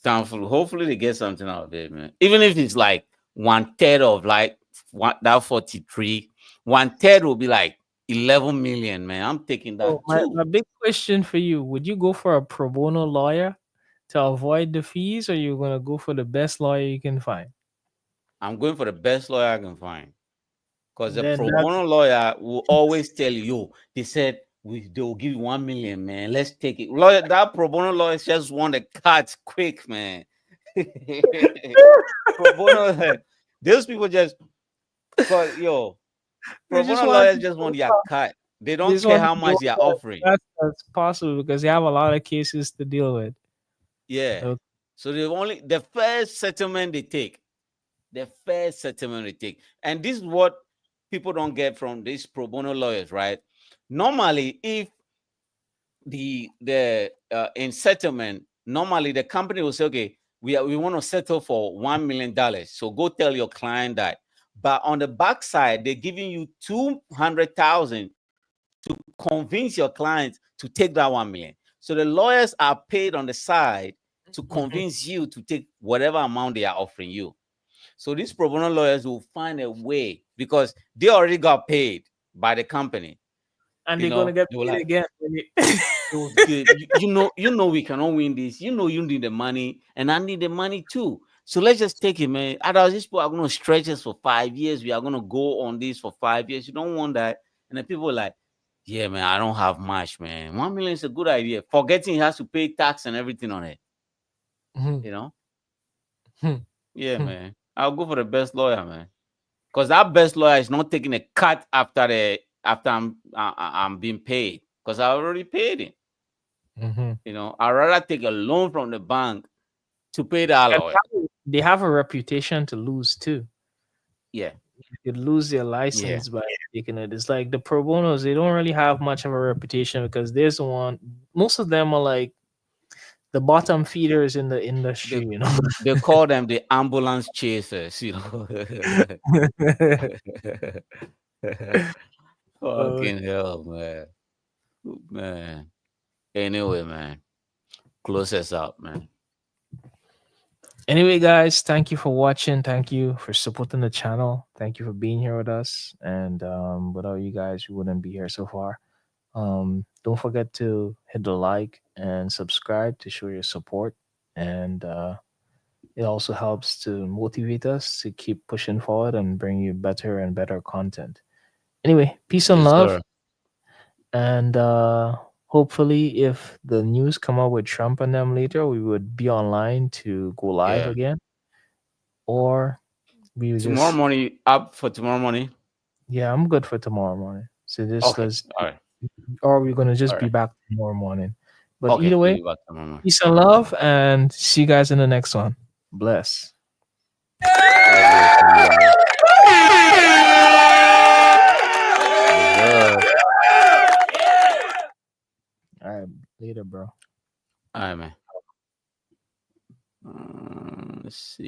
Thankfully, hopefully they get something out of it, man. Even if it's like 1/3 of like that 43, 1/3 will be like 11 million, man. I'm taking that too. My big question for you, would you go for a pro bono lawyer to avoid the fees, or you're going to go for the best lawyer you can find? I'm going for the best lawyer I can find. Because the pro bono lawyer will always tell you, they said, they will give you 1 million, man. Let's take it. Lawyer, that pro bono lawyer just want the cuts quick, man. Pro bono, those people just, pro bono lawyers just want your cut. They don't care how much they are offering. That's possible because they have a lot of cases to deal with. Yeah. Okay. So the first settlement they take. And this is what people don't get from these pro bono lawyers, right? Normally, if in settlement, normally the company will say, okay, we want to settle for $1 million. So go tell your client that. But on the backside, they're giving you $200,000 to convince your client to take that 1 million. So the lawyers are paid on the side to convince you to take whatever amount they are offering you. So these pro bono lawyers will find a way because they already got paid by the company. And they're going to get paid again. you know we cannot win this. You know you need the money and I need the money too. So let's just take it, man. Otherwise, these people are going to stretch us for 5 years. We are going to go on this for 5 years. You don't want that. And then people are like, yeah, man, I don't have much, man. 1 million is a good idea. Forgetting he has to pay tax and everything on it. You know? Yeah, man. I'll go for the best lawyer, man. Because that best lawyer is not taking a cut after I'm being paid. Because I already paid him. You know, I'd rather take a loan from the bank to pay that lawyer. They have a reputation to lose too. Yeah. You could lose their license by taking it. It's like the pro bonos, they don't really have much of a reputation because there's one, most of them are like the bottom feeders in the industry, you know. They call them the ambulance chasers, you know. Fucking hell, man. Man. Anyway, man. Close us out, man. Anyway, guys, thank you for watching. Thank you for supporting the channel. Thank you for being here with us. And without you guys, we wouldn't be here so far. Don't forget to hit the like and subscribe to show your support. And it also helps to motivate us to keep pushing forward and bring you better and better content. Anyway, peace and Yes, love. sir. And hopefully, if the news come out with Trump and them later, we would be online to go live Yeah. again. Or we would Tomorrow just, morning, up for tomorrow morning. yeah, I'm good for tomorrow morning. So just Okay. let's, All right. or we're going to just All be right. back tomorrow morning. But Okay. either We'll way, be back tomorrow morning. peace and love, and see you guys in the next one. Bless. All right, later, bro. All right, man. Let's see.